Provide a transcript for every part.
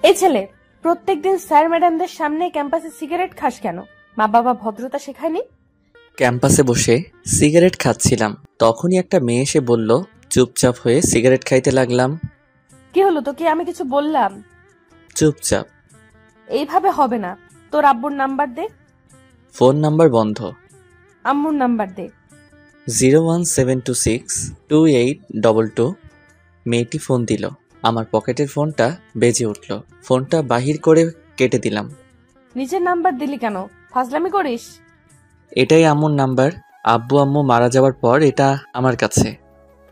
এই ছেলে, প্রত্যেকদিন স্যার ম্যাডামদের সামনে ক্যাম্পাসে সিগারেট খাস কেন? মা বাবা ভদ্রতা শেখায়নি? ক্যাম্পাসে বসে সিগারেট খাচ্ছিলাম, তখনই একটা মেয়ে এসে বলল। চুপচাপ হয়ে সিগারেট খাইতে লাগলাম। কি হলো তোকে? আমি কিছু বললাম? চুপচাপ। এইভাবে হবে না। তোর আব্বুর নাম্বার দে। ফোন নাম্বার বন্ধ। আম্মুর নাম্বার দে। 017262822। মেয়েটি ফোন দিল। আমার পকেটের ফোনটা বেজে উঠল। ফোনটা বাহির করে কেটে দিলাম। নিজের নাম্বার দিলি কেন? ফাজলামি করিস? এটাই আম্মুর নাম্বার। আব্বু আম্মু মারা যাওয়ার পর এটা আমার কাছে।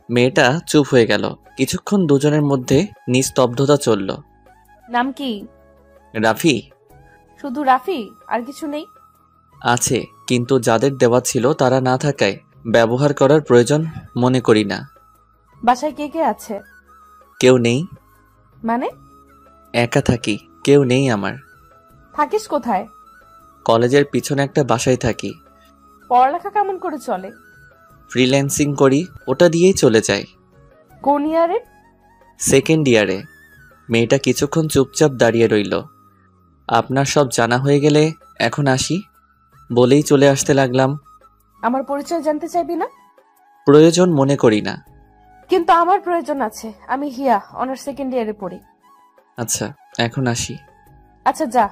মেয়েটা চুপ হয়ে গেল। কিছুক্ষণ দুজনের মধ্যে নিস্তব্ধতা চলল। নাম কি? রাফি। শুধু রাফি? আর কিছু নেই? আছে, কিন্তু যাদের দেওয়া ছিল তারা না থাকায় ব্যবহার করার প্রয়োজন মনে করি না। বাসায় কে কে আছে? কেউ নেই। মানে? একা থাকি, কেউ নেই আমার। থাকিস কোথায়? কলেজের পিছনে একটা বাসায় থাকি। পড়ালেখা কেমন করে চলে? ফ্রিল্যান্সিং করি, ওটা দিয়েই চলে যায়। কোন ইয়ারে? সেকেন্ড ইয়ারে। মেয়েটা কিছুক্ষণ চুপচাপ দাঁড়িয়ে রইল। আপনার সব জানা হয়ে গেলে এখন আসি বলেই চলে আসতে লাগলাম। আমার পরিচয় জানতে চাইবি না? প্রয়োজন মনে করি না। কিন্তু আমার প্রয়োজন আছে। আমি হিয়া, অনার্স সেকেন্ড ইয়ারে পড়ি। আচ্ছা, এখন আসি। আচ্ছা যা।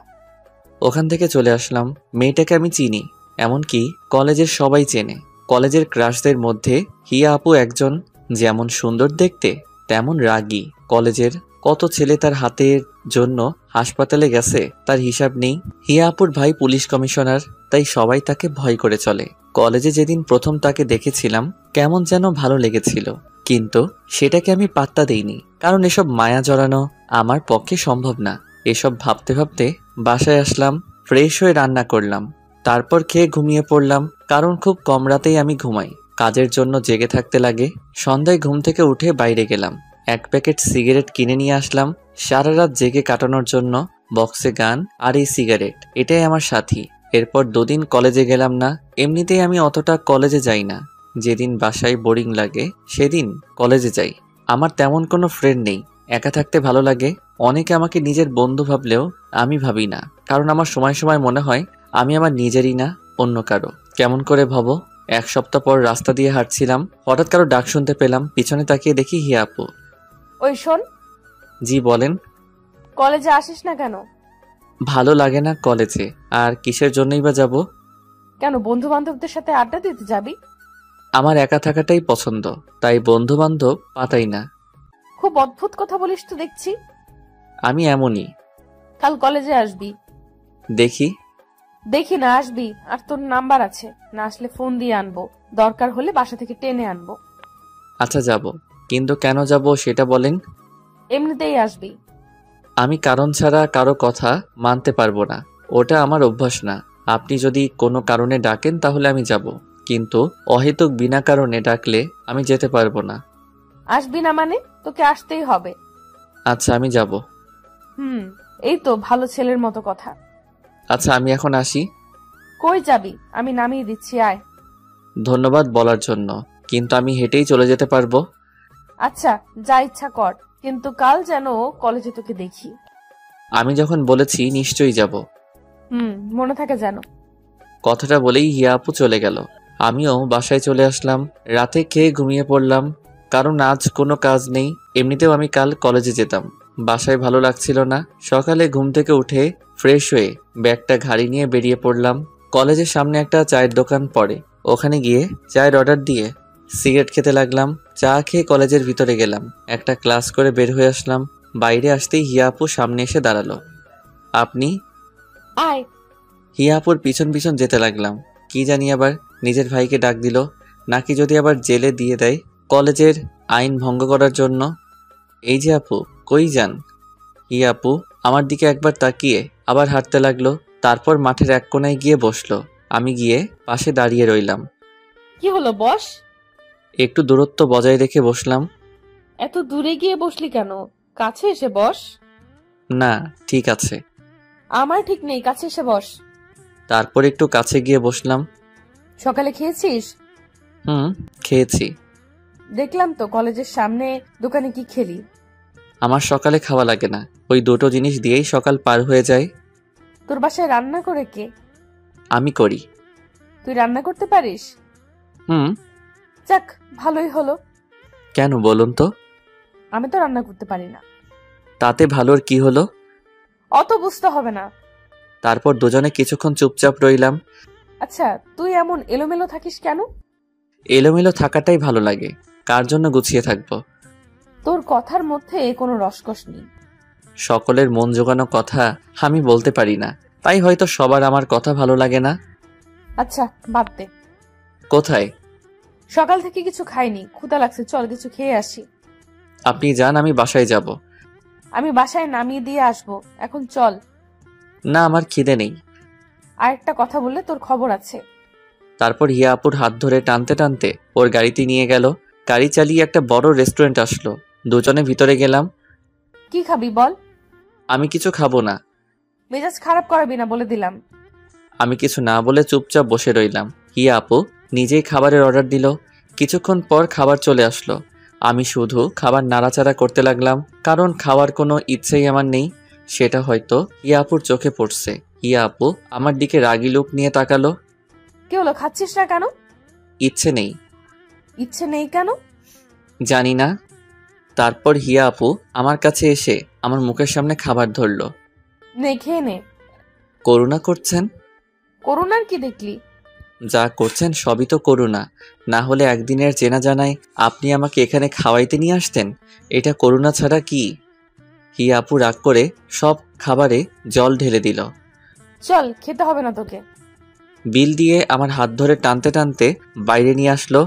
ওখান থেকে চলে আসলাম। মেয়েটাকে আমি চিনি, এমনকি কলেজের সবাই চেনে। কলেজের ক্রাশদের মধ্যে হিয়া আপু একজন। যেমন সুন্দর দেখতে, তেমন রাগী। কলেজের কত ছেলে তার হাতের জন্য হাসপাতালে গেছে তার হিসাব নেই। হিয়া আপুর ভাই পুলিশ কমিশনার, তাই সবাই তাকে ভয় করে চলে। কলেজে যেদিন প্রথম তাকে দেখেছিলাম কেমন যেন ভালো লেগেছিল, কিন্তু সেটাকে আমি পাত্তা দেইনি, কারণ এসব মায়া জড়ানো আমার পক্ষে সম্ভব না। এসব ভাবতে ভাবতে বাসায় আসলাম। ফ্রেশ হয়ে রান্না করলাম, তারপর খেয়ে ঘুমিয়ে পড়লাম, কারণ খুব কম রাতেই আমি ঘুমাই। কাজের জন্য জেগে থাকতে লাগে। সন্ধ্যায় ঘুম থেকে উঠে বাইরে গেলাম, এক প্যাকেট সিগারেট কিনে নিয়ে আসলাম সারা রাত জেগে কাটানোর জন্য। বক্সে গান আর এই সিগারেট, এটাই আমার সাথী। এরপর দুদিন কলেজে গেলাম না। এমনিতেই আমি অতটা কলেজে যাই না। যেদিন বাসায় বোরিং লাগে সেদিন কলেজে যাই। আমার তেমন কোনো ফ্রেন্ড নেই, একা থাকতে ভালো লাগে। অনেকে আমাকে নিজের বন্ধু ভাবলেও আমি ভাবি না, কারণ আমার সময় সময় মনে হয় আমি আমার নিজেরই না, অন্য কারো। কেমন করে ভাবো? এক সপ্তাহ পর রাস্তা দিয়ে হাঁটছিলাম, হঠাৎ কারো ডাক শুনতে পেলাম। পিছনে তাকিয়ে দেখি হিয়া আপু। ওই শোন। জি বলেন। কলেজে আসিস না কেন? ভালো লাগে না কলেজে। আর কিসের জন্যই বা যাব? কেন, বন্ধু বান্ধবদের সাথে আড্ডা দিতে যাবি? আমার একা থাকাটাই পছন্দ, তাই বন্ধু বান্ধব পাতাই না। খুব অদ্ভুত কথা বলিস তো দেখছি। আমি এমনই। কাল কলেজে আসবি। দেখি। দেখি না, আসবি। আর তোর নাম্বার আছে, না আসলে ফোন দিয়ে আনবো, দরকার হলে বাসা থেকে টেনে আনবো। আচ্ছা যাব, কিন্তু কেন যাব সেটা বলেন। এমনিতেই আসবি। আমি কারণ ছাড়া কারো কথা মানতে পারবো না, ওটা আমার অভ্যাস না। আপনি যদি কোনো কারণে ডাকেন তাহলে আমি যাব, কিন্তু অহেতুক বিনা কারণে ডাকলে আমি যেতে পারবো না। আসবি না মানে? তোকে আসতেই হবে। আচ্ছা আমি যাব। এই তো ভালো ছেলের মতো কথা। আচ্ছা আমি এখন আসি। কই যাবি? আমি নামিয়ে দিচ্ছি, আয়। ধন্যবাদ বলার জন্য, কিন্তু আমি হেঁটেই চলে যেতে পারবো। আচ্ছা, যা ইচ্ছা কর, কিন্তু কাল যেন কলেজে তোকে দেখি। আমি যখন বলেছি নিশ্চয়ই যাব। মনে থাকে যেন। কথাটা বলেই হিয়া আপু চলে গেল। আমিও বাসায় চলে আসলাম। রাতে খেয়ে ঘুমিয়ে পড়লাম, কারণ আজ কোনো কাজ নেই। এমনিতেও আমি কাল কলেজে যেতাম। বাসায় ভালো লাগছিল না। সকালে ঘুম থেকে উঠে ফ্রেশ হয়ে ব্যাগটা ঘাড়ি নিয়ে বেরিয়ে পড়লাম। কলেজের সামনে একটা চায়ের দোকান পড়ে, ওখানে গিয়ে চায়ের অর্ডার দিয়ে সিগারেট খেতে লাগলাম। চা খেয়ে কলেজের ভিতরে গেলাম, একটা ক্লাস করে বের হয়ে আসলাম। বাইরে আসতেই হিয়া আপু সামনে এসে দাঁড়ালো। আপনি? আয়। হিয়া আপুর পিছন পিছন যেতে লাগলাম। কি জানি আবার নিজের ভাইকে ডাক দিল, নাকি যদি আবার জেলে দিয়ে দেয় কলেজের আইন ভঙ্গ করার জন্য। এই যে আপু, কই যান? হিয়া আপু আমার দিকে একবার তাকিয়ে আবার হাঁটতে লাগলো, তারপর মাঠের এক কোনায় গিয়ে বসলো। আমি গিয়ে পাশে দাঁড়িয়ে রইলাম। কি হলো, বস। একটু দূরত্ব বজায় রেখে বসলাম। এত দূরে গিয়ে বসলি কেন? কাছে এসে বস। না, ঠিক আছে। আমার ঠিক নেই, কাছে এসে বস। তারপর একটু কাছে গিয়ে বসলাম। সকালে খেয়েছিস? খেয়েছি। দেখলাম তো কলেজের সামনে দোকানে কি খেলি। আমার সকালে খাওয়া লাগে না, ওই দুটো জিনিস দিয়েই সকাল পার হয়ে যায়। তোর বাসায় রান্না করে কে? আমি করি। তুই রান্না করতে পারিস? হুম। যাক, ভালোই হলো। কেন বলুন তো? আমি তো রান্না করতে পারি না। তাতে ভালোর কি হলো? অত বুঝতে হবে না। তারপর দুজনে কিছুক্ষণ চুপচাপ রইলাম। আচ্ছা, তুই এমন এলোমেলো থাকিস কেন? এলোমেলো থাকাটাই ভালো লাগে, কার জন্য গুছিয়ে থাকবো? তোর কথার মধ্যে কোনো রসকস নেই। সকলের মন জোগানো কথা আমি বলতে পারি না, তাই হয়তো সবার আমার কথা ভালো লাগে না। আচ্ছা, বাদ দে। কোথায়? সকাল থেকে কিছু খাইনি, ক্ষুধা লাগছে, চল কিছু খেয়ে আসি। আপনি যান, আমি বাসায় যাব। আমি বাসায় নামিয়ে দিয়ে আসবো, এখন চল। না, আমার খিদে নেই। আর একটা কথা বললে তোর খবর আছে। তারপর হিয়া আপুর হাত ধরে টানতে টানতে ওর গাড়িতে নিয়ে গেল। গাড়ি চালিয়ে একটা বড় রেস্টুরেন্ট আসলো। দুজনে ভিতরে গেলাম। কি খাবি বল? আমি কিছু খাবো না। মেজাজ খারাপ করাবি না বলে দিলাম। আমি কিছু না বলে চুপচাপ বসে রইলাম। হিয়া আপু নিজেই খাবারের অর্ডার দিল। কিছুক্ষণ পর খাবার চলে আসলো। আমি শুধু খাবার নাড়াচাড়া করতে লাগলাম, কারণ খাওয়ার কোনো ইচ্ছেই আমার নেই। সেটা হয়তো হিয়া আপুর চোখে পড়ছে। হিয়া আপু আমার দিকে রাগী লুক নিয়ে তাকালো। কি হলো, খাচ্ছিস না কেন? ইচ্ছে নেই। ইচ্ছে নেই কেন? জানি না। তারপর হিয়া আপু আমার কাছে এসে আমার মুখের সামনে খাবার ধরলো। নে, খেয়ে নে। করুণা করছেন? করুণার কি দেখলি? যা করছেন সবই তো করুণা। না হলে একদিনের চেনা জানায় আপনি আমাকে এখানে খাওয়াইতে নিয়ে আসতেন। এটা করুণা ছাড়া কি? হিয়া আপু রাগ করে সব খাবারে জল ঢেলে দিল। চল, খেতে হবে না তোকে। বিল দিয়ে আমার হাত ধরে টানতে টানতে বাইরে নিয়ে আসলো।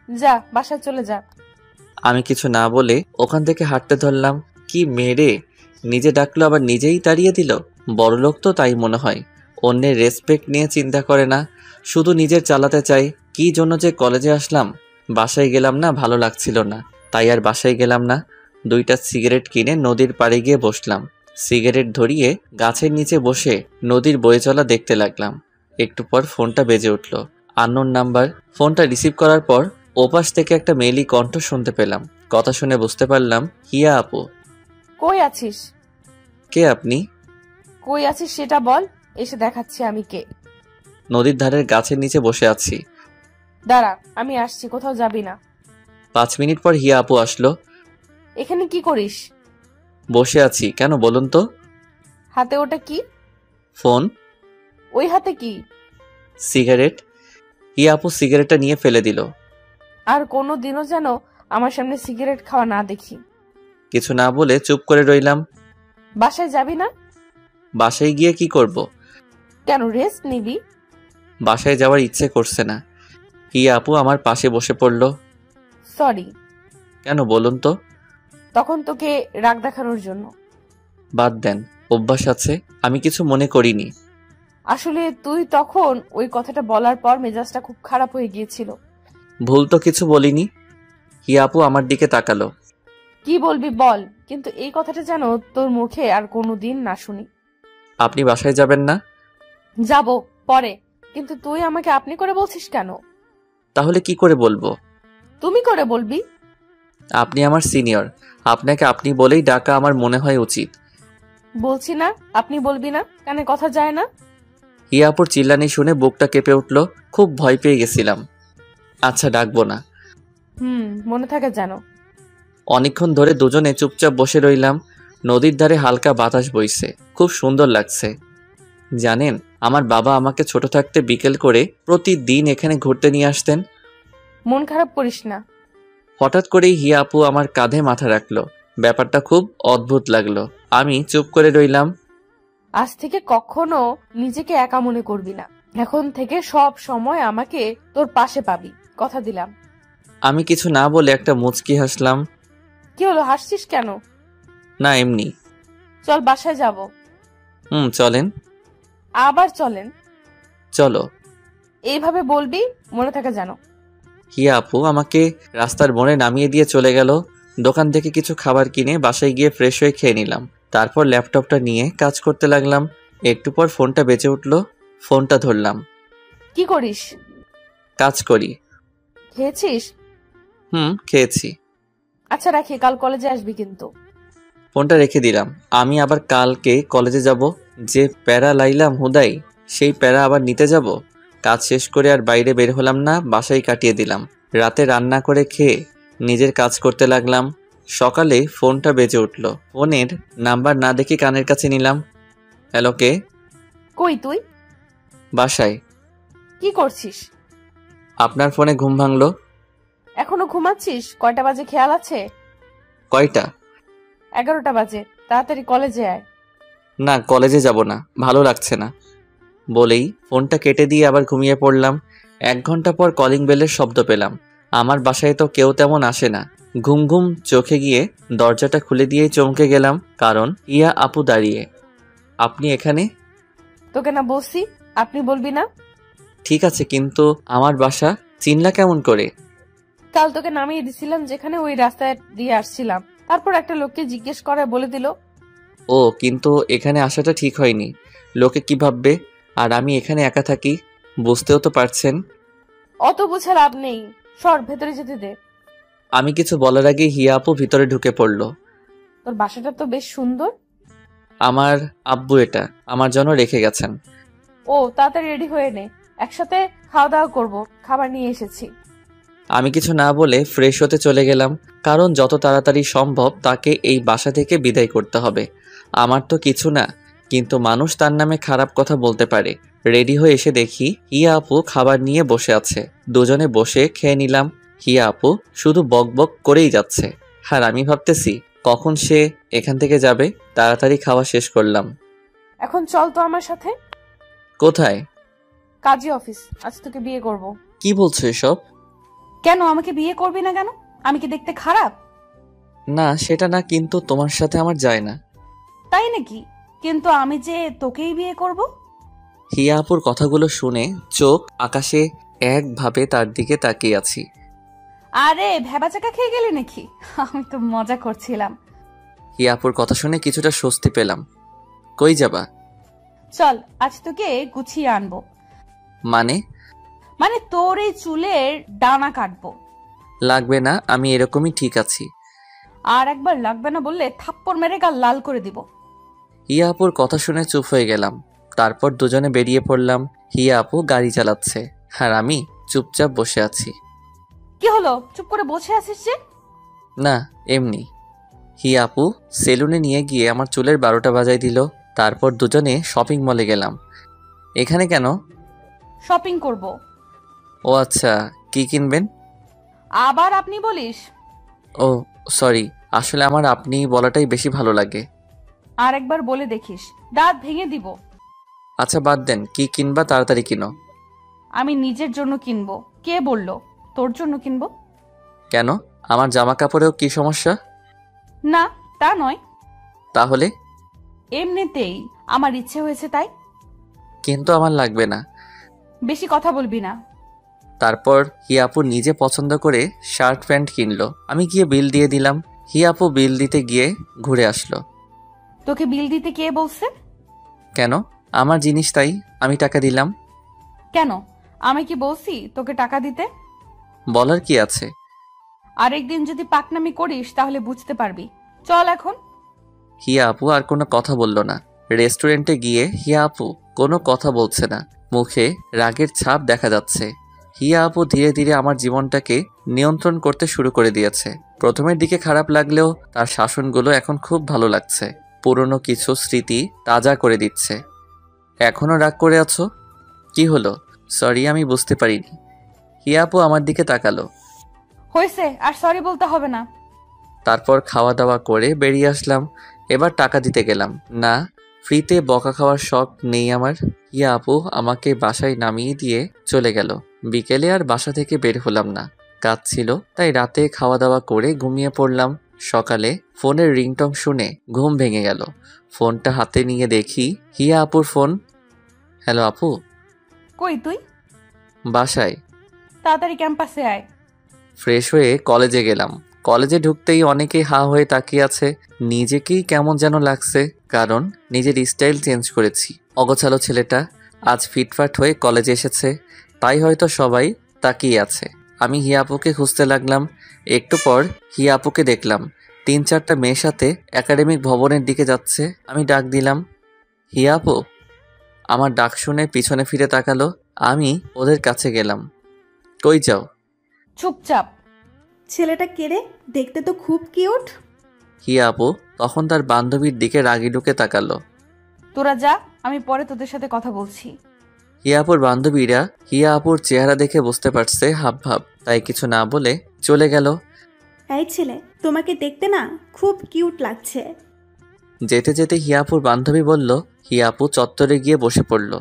যা, বাসায় চলে যা। আমি কিছু না বলে ওখান থেকে হাঁটতে ধরলাম। কি মেরে, নিজে ডাকলো আবার নিজেই তাড়িয়ে দিল। বড়লোক তো তাই মনে হয়, অন্যের রেসপেক্ট নিয়ে চিন্তা করে না, শুধু নিজের চালাতে চাই। কি জন্য যে কলেজে আসলাম। বাসায় গেলাম না, ভালো লাগছিল না, তাই আর বাসায় গেলাম না। দুইটা সিগারেট কিনে নদীর পাড়ে গিয়ে বসলাম। সিগারেট ধরিয়ে গাছের নিচে বসে নদীর বয়ে চলা দেখতে লাগলাম। একটু পর ফোনটা বেজে উঠল। Unknown number. ফোনটা রিসিভ করার পর ওপাশ থেকে একটা মেয়েলি কণ্ঠ শুনতে পেলাম। কথা শুনে বুঝতে পারলাম হিয়া আপু। কই আছিস? কে আপনি? কই আছিস সেটা বল, এসে দেখাচ্ছি আমি কে। নদীর ধারের গাছের নিচে বসে আছি। দাঁড়া, আমি আসছি, কোথাও যাবি না। 5 মিনিট পর হিয়া আপু আসলো। এখানে কি করিস? বসে আছি, কেন বলুন তো? হাতে ওটা কি? ফোন। ওই হাতে কি? সিগারেট। হিয়া আপু সিগারেটটা নিয়ে ফেলে দিল। আর কোনো দিনও যেন আমার সামনে সিগারেট খাওয়া না দেখি। কিছু না বলে চুপ করে রইলাম। বাসায় যাবি না? বাসায় গিয়ে কি করব? কেন, রেস্ট নিবি? বাসায় যাওয়ার ইচ্ছে করছে না। হিয়া আপু আমার পাশে বসে পড়ল। সরি। কেন বলুন তো? তখন তোকে রাগ দেখানোর জন্য। বাদ দেন, অভ্যাস আছে, আমি কিছু মনে করিনি। আসলে তুই তখন ওই কথাটা বলার পর মেজাজটা খুব খারাপ হয়ে গিয়েছিল। ভুল তো কিছু বলিনি। হিয়া আপু আমার দিকে তাকালো। কি বলবি বল, কিন্তু এই কথাটা যেন তোর মুখে আর কোনোদিন না শুনি। আপনি বাসায় যাবেন না? যাব পরে, কিন্তু তুই আমাকে আপনি করে বলছিস কেন? তাহলে কি করে বলবো? তুমি করে বলবি। আপনি আমার সিনিয়র, আপনাকে আপনি বলেই ডাকা আমার মনে হয় উচিত। বলছি না আপনি বলবি না, কানে কথা যায় না। হিয়া আপুর চিল্লানি শুনে বুকটা কেঁপে উঠল। খুব ভয় পেয়ে গেছিলাম। আচ্ছা, ডাকবো না। মনে থাকে যেন। অনেকক্ষণ ধরে দুজনে চুপচাপ বসে রইলাম। নদীর ধারে হালকা বাতাস বইছে, খুব সুন্দর লাগছে। জানেন, আমার বাবা আমাকে ছোট থাকতে বিকেল করে প্রতিদিন এখানে ঘুরতে নিয়ে আসতেন। মন খারাপ করিস না। হঠাৎ করেই হিয়া আপু আমার কাঁধে মাথা রাখলো। ব্যাপারটা খুব অদ্ভুত লাগলো। আমি চুপ করে রইলাম। আজ থেকে কখনো নিজেকে একা মনে করবি না। এখন থেকে সব সময় আমাকে তোর পাশে পাবি, কথা দিলাম। আমি কিছু না বলে একটা মুচকি হাসলাম। কি হলো, হাসছিস কেন? না, এমনি। চল বাসায় যাব। চলেন। আবার চলেন? চলো। এইভাবে বলবি, মনে থাকে যেন। হিয়া আপু আমাকে রাস্তার মোড়ে নামিয়ে দিয়ে চলে গেল। দোকান থেকে কিছু খাবার কিনে বাসায় গিয়ে ফ্রেশ হয়ে খেয়ে নিলাম। তারপর ল্যাপটপটা নিয়ে কাজ করতে লাগলাম। একটু পর ফোনটা বেজে উঠল। ফোনটা ধরলাম। কি করিস? কাজ করি। খেয়েছিস? খেয়েছি। আচ্ছা রাখি, কাল কলেজে আসবি কিন্তু। ফোনটা রেখে দিলাম। আমি আবার কালকে কলেজে যাব। যে প্যারা লাইলাম হুদাই, সেই প্যারা আবার নিতে যাব। কাজ শেষ করে আর বাইরে বের হলাম না, বাসায় কাটিয়ে দিলাম। রাতে রান্না করে খেয়ে নিজের কাজ করতে লাগলাম। সকালে ফোনটা বেজে উঠল। ফোনের নাম্বার না দেখে কানের কাছে নিলাম। হ্যালো, কে? কই তুই? বাসায়। কি করছিস? আপনার ফোনে ঘুম ভাঙলো। এখনো ঘুমাচ্ছিস? কয়টা বাজে খেয়াল আছে? কয়টা? 11টা বাজে। তাড়াতাড়ি কলেজে আয়। না, কলেজে যাব না, ভালো লাগছে না বলেই ফোনটা কেটে দিয়ে আবার ঘুমিয়ে পড়লাম। 1 ঘন্টা পর কলিং বেলের শব্দ পেলাম। আমার বাসায় তো কেউ তেমন আসে না। ঘুম ঘুম চোখে গিয়ে দরজাটা খুলে দিয়ে চমকে গেলাম, কারণ ইয়া আপু দাঁড়িয়ে। আপনি এখানে? তোকে না বলছি আপনি বলবি না? ঠিক আছে, কিন্তু আমার বাসা চিনলা কেমন করে? কাল তোকে নামিয়ে দিছিলাম যেখানে, ওই রাস্তায় দিয়ে আসছিলাম, তারপর একটা লোককে জিজ্ঞেস করে বলে দিল। ও, কিন্তু এখানে আসাটা ঠিক হয়নি। লোকে কি ভাববে? আর আমি এখানে একা থাকি, বুঝতেও তো পারছেন। অত বুঝে লাভ নেই, সর ভেতরে যেতে দে। আমি কিছু বলার আগে হিয়া আপু ভিতরে ঢুকে পড়ল। তোর বাসাটা তো বেশ সুন্দর। আমার আব্বু এটা আমার জন্য রেখে গেছেন। ও, তাড়াতাড়ি রেডি হয়ে নে, একসাথে খাওয়া দাওয়া করবো, খাবার নিয়ে এসেছি। আমি কিছু না বলে ফ্রেশ হতে চলে গেলাম, কারণ যত তাড়াতাড়ি সম্ভব তাকে এই বাসা থেকে বিদায় করতে হবে। আমার তো কিছু না, কিন্তু মানুষ তার নামে খারাপ কথা বলতে পারে। রেডি হয়ে এসে দেখি হিয়া আপু খাবার নিয়ে বসে আছে। দুজনে বসে খেয়ে নিলাম। হিয়া আপু শুধু বক বক করেই যাচ্ছে, আর আমি ভাবতেছি কখন সে এখান থেকে যাবে। তাড়াতাড়ি খাওয়া শেষ করলাম। এখন চল তো আমার সাথে। কোথায়? কাজী অফিস, আজ তোকে বিয়ে করব। কি বলছো এসব? কেন আমাকে বিয়ে করবি না কেন? আমি কি দেখতে খারাপ? না, সেটা না, কিন্তু তোমার সাথে আমার যায় না। তাই নাকি? কিন্তু আমি যে তোকেই বিয়ে করব। হিয়া আপুর কথাগুলো শুনে চোখ আকাশে একভাবে তার দিকে তাকিয়ে আছি। আরে ভেবাচাকা খেয়ে গেলি নাকি? আমি তো মজা করছিলাম। হিয়া আপুর কথা শুনে কিছুটা স্বস্তি পেলাম। কই যাবা? চল, আজ তোকে গুছিয়ে আনবো। মানে? মানে তোর এই চুলের ডানা কাটবো। লাগবে না, আমি এরকমই ঠিক আছি। আর একবার লাগবে না বললে থাপ্পড় মেরে গাল লাল করে দিব। হিয়া আপুর কথা শুনে চুপ হয়ে গেলাম। তারপর দুজনে বেরিয়ে পড়লাম। হিয়া আপু গাড়ি চালাচ্ছে, আর আমি চুপচাপ বসে আছি। কি হলো, চুপ করে বসে আছিস যে? না, এমনি। হিয়া আপু সেলুনে নিয়ে গিয়ে আমার চুলের 12টা বাজাই দিল। তারপর দুজনে শপিং মলে গেলাম। এখানে কেন? শপিং করব। ও আচ্ছা, কি কিনবেন? আবার আপনি বলিস? ও সরি, আসলে আমার আপনি বলাটাই বেশি ভালো লাগে। আর একবার বলে দেখিস, দাঁত ভেঙে দিব। আচ্ছা বাদ দেন, কি কিনবা তাড়াতাড়ি কিনো। আমি নিজের জন্য কিনবো। কে বললো তোর জন্য কিনবো? কেন, আমার জামা কাপড়েও কি সমস্যা? না, তা নয়। তাহলে? এমনিতেই আমার ইচ্ছে হয়েছে তাই। কিন্তু আমার লাগবে না। বেশি কথা বলবি না। তারপর হিয়াপু নিজে পছন্দ করে শার্ট প্যান্ট কিনলো। আমি গিয়ে বিল দিয়ে দিলাম। হিয়াপু বিল দিতে গিয়ে ঘুরে আসলো। তোকে বিল দিতে কে বলছে? কেন, আমার জিনিস তাই আমি টাকা দিলাম। কেন, আমি কি বলছি তোকে টাকা দিতে? বলার কি আছে? আরেকদিন যদি পাকনামি করিস তাহলে বুঝতে পারবি। চল এখন। হিয়া আপু আর কোনো কথা বলল না। রেস্টুরেন্টে গিয়ে হিয়া আপু কোনো কথা বলছে না, মুখে রাগের ছাপ দেখা যাচ্ছে। হিয়া আপু ধীরে ধীরে আমার জীবনটাকে নিয়ন্ত্রণ করতে শুরু করে দিয়েছে। প্রথমের দিকে খারাপ লাগলেও তার শাসনগুলো এখন খুব ভালো লাগছে। পুরনো কিছু স্মৃতি তাজা করে দিচ্ছে। এখনো রাগ করে আছো? কি হলো? সরি, আমি বুঝতে পারিনি। হিয়া আপু আমার দিকে তাকালো। হয়েছে, আর সরি বলতে হবে না। তারপর খাওয়া দাওয়া করে বেরিয়ে আসলাম। এবার টাকা দিতে গেলাম। না, ফ্রিতে বকা খাওয়ার শখ নেই আমার। হিয়া আপু আমাকে বাসায় নামিয়ে দিয়ে চলে গেল। বিকেলে আর বাসা থেকে বের হলাম না, কাজ ছিল, তাই রাতে খাওয়া দাওয়া করে ঘুমিয়ে পড়লাম। সকালে ফোনের রিংটং শুনে ঘুম ভেঙে গেল। ফোনটা হাতে নিয়ে দেখি হিয়া আপুর ফোন। হ্যালো আপু। কই তুই? বাসায়। তাড়াতাড়ি ক্যাম্পাসে আয়। ফ্রেশ হয়ে কলেজে গেলাম। কলেজে ঢুকতেই অনেকেই হা হয়ে তাকিয়ে আছে। নিজেকেই কেমন যেন লাগছে, কারণ নিজের স্টাইল চেঞ্জ করেছি। অগোছালো ছেলেটা আজ ফিটফাট হয়ে কলেজে এসেছে, তাই হয়তো সবাই তাকিয়ে আছে। আমি হিয়া আপুকে খুঁজতে লাগলাম। একটু পর হিয়া আপুকে দেখলাম। 3-4টা মেয়ের সাথে একাডেমিক ভবনের দিকে যাচ্ছে। আমি ডাক দিলাম, হিয়া আপু। আমার ডাক শুনে পিছনে ফিরে তাকালো। আমি ওদের কাছে গেলাম। কই যাও? চুপচাপ। ছেলেটা কেড়ে দেখতে তো খুব কিউট। হিয়া আপু তখন তার বান্ধবীর দিকে রাগি ঢুকে তাকালো। তোরা যা, আমি পরে তোদের সাথে কথা বলছি। হিয়া আপুর বান্ধবীরা হিয়া আপুর চেহারা দেখে বুঝতে পারছে হাবভাব, তাই কিছু না বলে চলে গেল। এই ছেলে, তোমাকে দেখতে না খুব কিউট লাগছে। যেতে যেতে হিয়া আপুর বান্ধবী বলল। হিয়া আপু চত্বরে গিয়ে বসে পড়ল।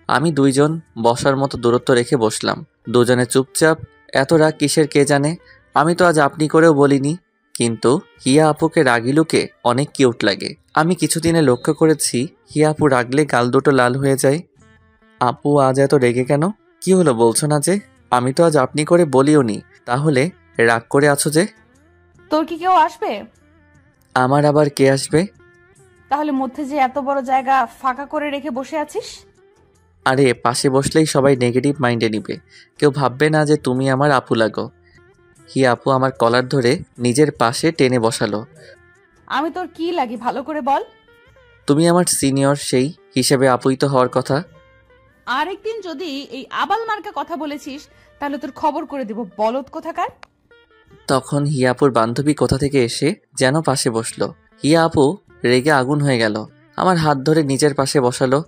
আমি দুইজন বসার মতো দূরত্ব রেখে বসলাম। দুজনে চুপচাপ। এত রাগ কিসের কে জানে। আমি তো আজ আপনি করেও বলিনি, কিন্তু হিয়া আপুকে রাগি লুকে অনেক কিউট লাগে। আমি কিছুদিনে লক্ষ্য করেছি হিয়া আপু রাগলে গাল দুটো লাল হয়ে যায়। আপু আজ এত রেগে কেন? কি হলো বলছো না যে? আমি তো আজ আপনি করে বলিও নি, তাহলে রাগ করে আছো যে? তোর কি কেউ আসবে? আমার আবার কে আসবে? তাহলে মধ্যে যে এত বড় জায়গা ফাঁকা করে রেখে বসে আছিস? আরে পাশে বসলেই সবাই নেগেটিভ মাইন্ডে নিবে, কেউ ভাববে না যে তুমি আমার আপু লাগো। হিয়া আপু আমার কলার ধরে নিজের পাশে টেনে বসালো। আমি তোর কি লাগি ভালো করে বল। তুমি আমার সিনিয়র, সেই হিসেবে আপুই তো হওয়ার কথা। আরেকদিন যদি এই আবাল মার্কা কথা বলেছিস তাহলে তোর খবর করে দেব, বলদ কোথাকার। তখন হিয়া আপুর বান্ধবী কোথা থেকে এসে যেন পাশে বসলো। হিয়া আপু রেগে আগুন হয়ে গেল। আমার হাত ধরে নিজের পাশে বসালো।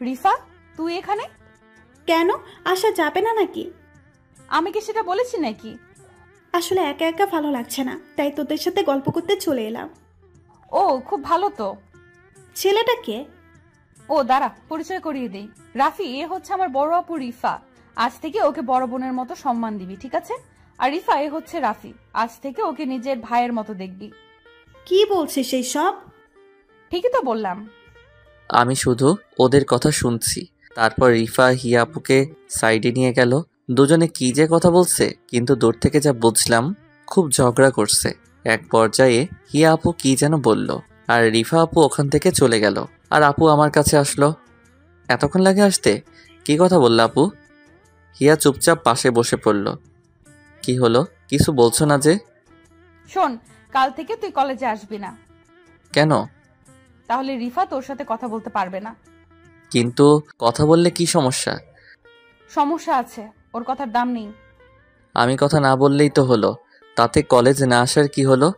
রিফা, তুই এখানে? কেন, আসা যাবে না নাকি? আমি কি সেটা বলেছি নাকি? আসলে একা একা ভালো লাগছে না, তাই তোদের সাথে গল্প করতে চলে এলাম। ও খুব ভালো তো। ছেলেটা কে? ও দাঁড়া, পরিচয় করিয়ে দেই। রাফি, এ হচ্ছে আমার বড় আপু রিফা। আজ থেকে ওকে বড় বোনের মতো সম্মান দিবি, ঠিক আছে? আর রিফা, এ হচ্ছে রাফি। আজ থেকে ওকে নিজের ভাইয়ের মতো দেখবি। কি বলছিস সেই সব? ঠিকই তো বললাম। আমি শুধু ওদের কথা শুনছি। তারপর রিফা হিয়া আপুকে সাইডে নিয়ে গেল। দুজনে কি যে কথা বলছে, কিন্তু দূর থেকে যা বুঝলাম খুব ঝগড়া করছে। এক পর্যায়ে হিয়া আপু কি যেন বলল, আর রিফা আপু ওখান থেকে চলে গেল। আর আপু আমার কাছে আসলো। এতক্ষণ লাগে আসতে? কি কথা বলল আপু? হিয়া চুপচাপ পাশে বসে পড়ল। কি হলো, কিছু বলছো না যে? শোন, কাল থেকে তুই কলেজে আসবি না। কেন? তাহলে রিফা তোর সাথে কথা বলতে পারবে না। কিন্তু কথা বললে কি সমস্যা? সমস্যা আছে, ওর কথার দাম নেই। আমি কথা না বললেই তো হলো, তাতে কলেজ না আসার কি হলো?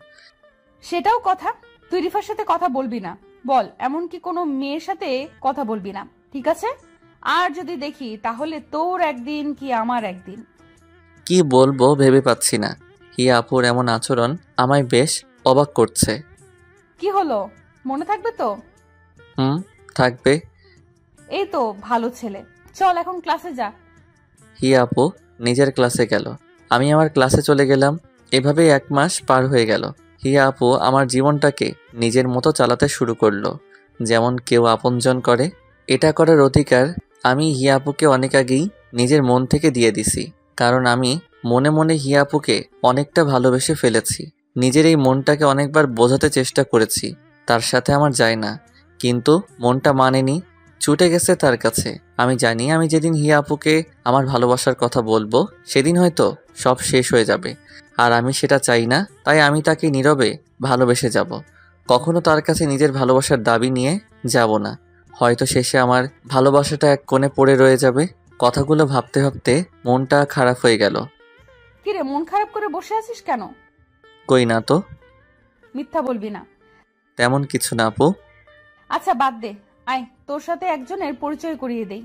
সেটাও কথা। তুই রিফার সাথে কথা বলবি না, বল, এমনকি কোনো মেয়ের সাথে কথা বলবি না, ঠিক আছে? আর যদি দেখি তাহলে তোর একদিন কি আমার একদিন। কি বলবো ভেবে পাচ্ছি না। হিয়া আপুর এমন আচরণ আমায় বেশ অবাক করছে। কি হলো, মনে থাকবে তো? থাকবে। এই তো ভালো ছেলে, চল এখন ক্লাসে যা। হিয়া আপু নিজের ক্লাসে গেল, আমি আমার ক্লাসে চলে গেলাম। এভাবেই 1 মাস পার হয়ে গেল। হিয়া আপু আমার জীবনটাকে নিজের মতো চালাতে শুরু করলো, যেমন কেউ আপনজন করে। এটা করার অধিকার আমি হিয়া আপুকে অনেক আগেই নিজের মন থেকে দিয়ে দিছি, কারণ আমি মনে মনে হিয়া আপুকে অনেকটা ভালোবেসে ফেলেছি। নিজের এই মনটাকে অনেকবার বোঝাতে চেষ্টা করেছি তার সাথে আমার যায় না, কিন্তু মনটা মানেনি, ছুটে গেছে তার কাছে। আমি জানি আমি যেদিন হিয়া আপুকে আমার ভালোবাসার কথা বলবো সেদিন হয়তো সব শেষ হয়ে যাবে, আর আমি সেটা চাই না। তাই আমি তাকে নীরবে ভালোবেসে যাব, কখনো তার কাছে নিজের ভালোবাসার দাবি নিয়ে যাব না। হয়তো শেষে আমার ভালোবাসাটা এক কোণে পড়ে রয়ে যাবে। কথাগুলো ভাবতে ভাবতে মনটা খারাপ হয়ে গেল। কিরে, মন খারাপ করে বসে আছিস কেন? কই না তো। মিথ্যা বলবি না। তেমন কিছু না আপু। আচ্ছা বাদ দে, আয় তোর সাথে একজনের পরিচয় করিয়ে দেই।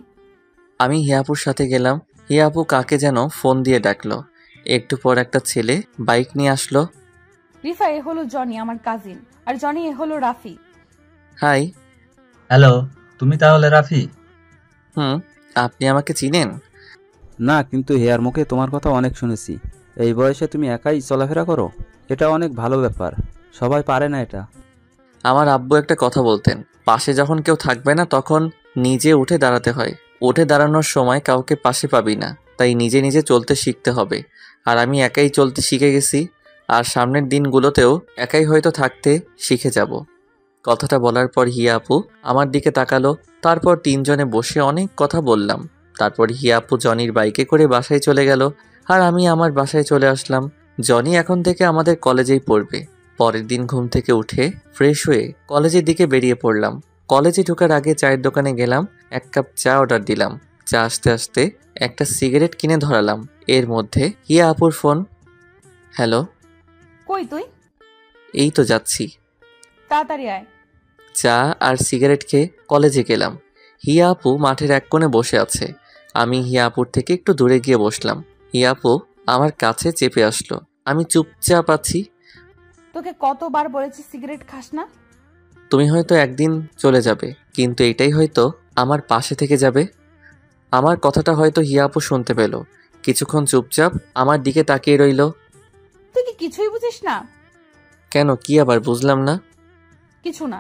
আমি হিয়াপুর সাথে গেলাম। হিয়াপু কাকে যেন ফোন দিয়ে ডাকলো। একটু পর একটা ছেলে বাইক নিয়ে আসলো। রিফা, এ হলো জনি, আমার কাজিন। আর জনি, এ হলো রাফি। হাই। হ্যালো, তুমি তাহলে রাফি? আপনি আমাকে চিনেন? না, কিন্তু হেয়ার মুখে তোমার কথা অনেক শুনেছি। এই বয়সে তুমি একাই চলাফেরা করো, এটা অনেক ভালো ব্যাপার, সবাই পারে না এটা। আমার আব্বু একটা কথা বলতেন, পাশে যখন কেউ থাকবে না তখন নিজে উঠে দাঁড়াতে হয়। উঠে দাঁড়ানোর সময় কাউকে পাশে পাবি না, তাই নিজে নিজে চলতে শিখতে হবে। আর আমি একাই চলতে শিখে গেছি, আর সামনের দিনগুলোতেও একাই হয়তো থাকতে শিখে যাব। কথাটা বলার পর হিয়া আপু আমার দিকে তাকালো। তারপর 3 জনে বসে অনেক কথা বললাম। তারপর হিয়া আপু জনির বাইকে করে বাসায় চলে গেল, আর আমি আমার বাসায় চলে আসলাম। জনি এখন থেকে আমাদের কলেজেই পড়বে। পরের দিন ঘুম থেকে উঠে ফ্রেশ হয়ে কলেজের দিকে বেরিয়ে পড়লাম। কলেজে ঢোকার আগে চায়ের দোকানে গেলাম, 1 কাপ চা অর্ডার দিলাম। চা আসতে আসতে একটা সিগারেট কিনে ধরালাম। এর মধ্যে হিয়া আপুর ফোন। হ্যালো। কই তুই? এই তো যাচ্ছি। তাড়াতাড়ি আয়। চা আর সিগারেট খেয়ে কলেজে গেলাম। হিয়া আপু মাঠের এক কোণে বসে আছে। আমি হিয়া আপুর থেকে একটু দূরে গিয়ে বসলাম। হিয়া আপু আমার কাছে চেপে আসলো। আমি চুপচাপ আছি। তোকে কতবার বলেছি সিগারেট খাস না? তুমি হয়তো একদিন চলে যাবে, কিন্তু এটাই হয়তো আমার পাশে থেকে যাবে। আমার কথাটা হয়তো হিয়া আপু শুনতে পেল। কিছুক্ষণ চুপচাপ আমার দিকে তাকিয়ে রইল। তুই কি কিছুই বুঝিস না? কেন, কি আবার বুঝলাম না? কিছু না।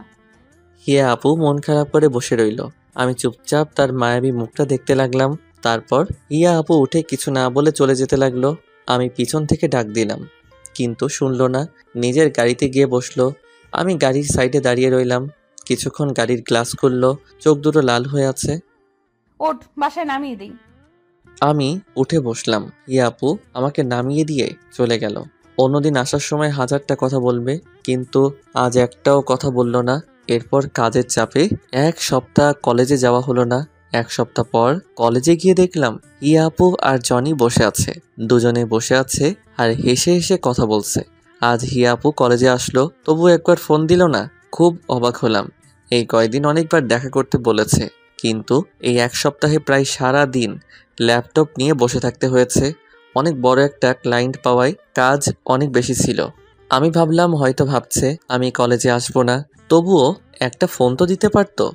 হিয়া আপু মন খারাপ করে বসে রইল। আমি চুপচাপ তার মায়াবী মুখটা দেখতে লাগলাম। তারপর হিয়া আপু উঠে কিছু না বলে চলে যেতে লাগলো। আমি পিছন থেকে ডাক দিলাম, কিন্তু শুনলো না। নিজের গাড়িতে গিয়ে বসলো। আমি গাড়ির সাইডে দাঁড়িয়ে রইলাম। কিছুক্ষণ গাড়ির গ্লাস খুললো, চোখ দুটো লাল হয়ে আছে। ওঠ, বাসায় নামিয়ে দিই। আমি উঠে বসলাম। হিয়া আপু আমাকে নামিয়ে দিয়ে চলে গেল। অন্যদিন আসার সময় 1000টা কথা বলবে, কিন্তু আজ একটাও কথা বলল না। এরপর কাজের চাপে 1 সপ্তাহ কলেজে যাওয়া হলো না। 1 সপ্তাহ পর কলেজে গিয়ে দেখলাম হিয়া আপু আর জনি বসে আছে। দুজনে বসে আছে আর হেসে হেসে কথা বলছে। আজ হিয়া আপু কলেজে আসলো, তবু একবার ফোন দিল না। খুব অবাক হলাম। এই কয়দিন অনেকবার দেখা করতে বলেছে, কিন্তু এই 1 সপ্তাহে প্রায় সারা দিন ল্যাপটপ নিয়ে বসে থাকতে হয়েছে। অনেক বড় একটা ক্লায়েন্ট পাওয়ায় কাজ অনেক বেশি ছিল। আমি ভাবলাম হয়তো ভাবছে আমি কলেজে আসবো না, তবুও একটা ফোন তো দিতে পারতো।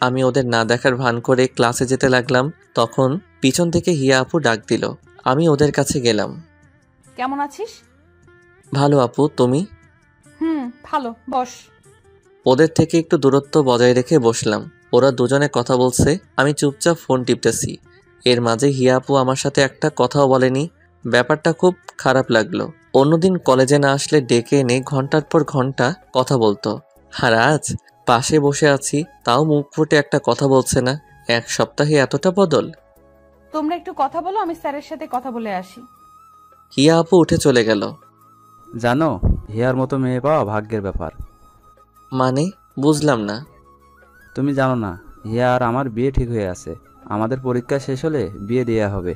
আমি ওদের না দেখার ভান করে ক্লাসে যেতে লাগলাম। তখন পিছন থেকে হিয়া আপু ডাক দিল। আমি ওদের কাছে গেলাম। কেমন আছিস? ভালো আপু, তুমি? ভালো, বস। ওদের থেকে একটু দূরত্ব বজায় রেখে বসলাম। ওরা দুজনে কথা বলছে, আমি চুপচাপ ফোন টিপতেছি। এর মাঝে হিয়া আপু আমার সাথে একটা কথাও বলেনি। ব্যাপারটা খুব খারাপ লাগলো। অন্যদিন কলেজে না আসলে ডেকে এনে ঘন্টার পর ঘন্টা কথা বলতো, আর আজ পাশে বসে আছি, তাও মুখ ফুটে একটা কথা বলছে না। 1 সপ্তাহে এতটা বদল। তোমরা একটু কথা বলো, আমি স্যারের সাথে কথা বলে আসি। হিয়া আপু উঠে চলে গেল। জানো, হিয়ার মতো মেয়ে পাওয়া ভাগ্যের ব্যাপার। মানে, বুঝলাম না। তুমি জানো না, হিয়া আর আমার বিয়ে ঠিক হয়ে আছে। আমাদের পরীক্ষা শেষ হলে বিয়ে দেয়া হবে।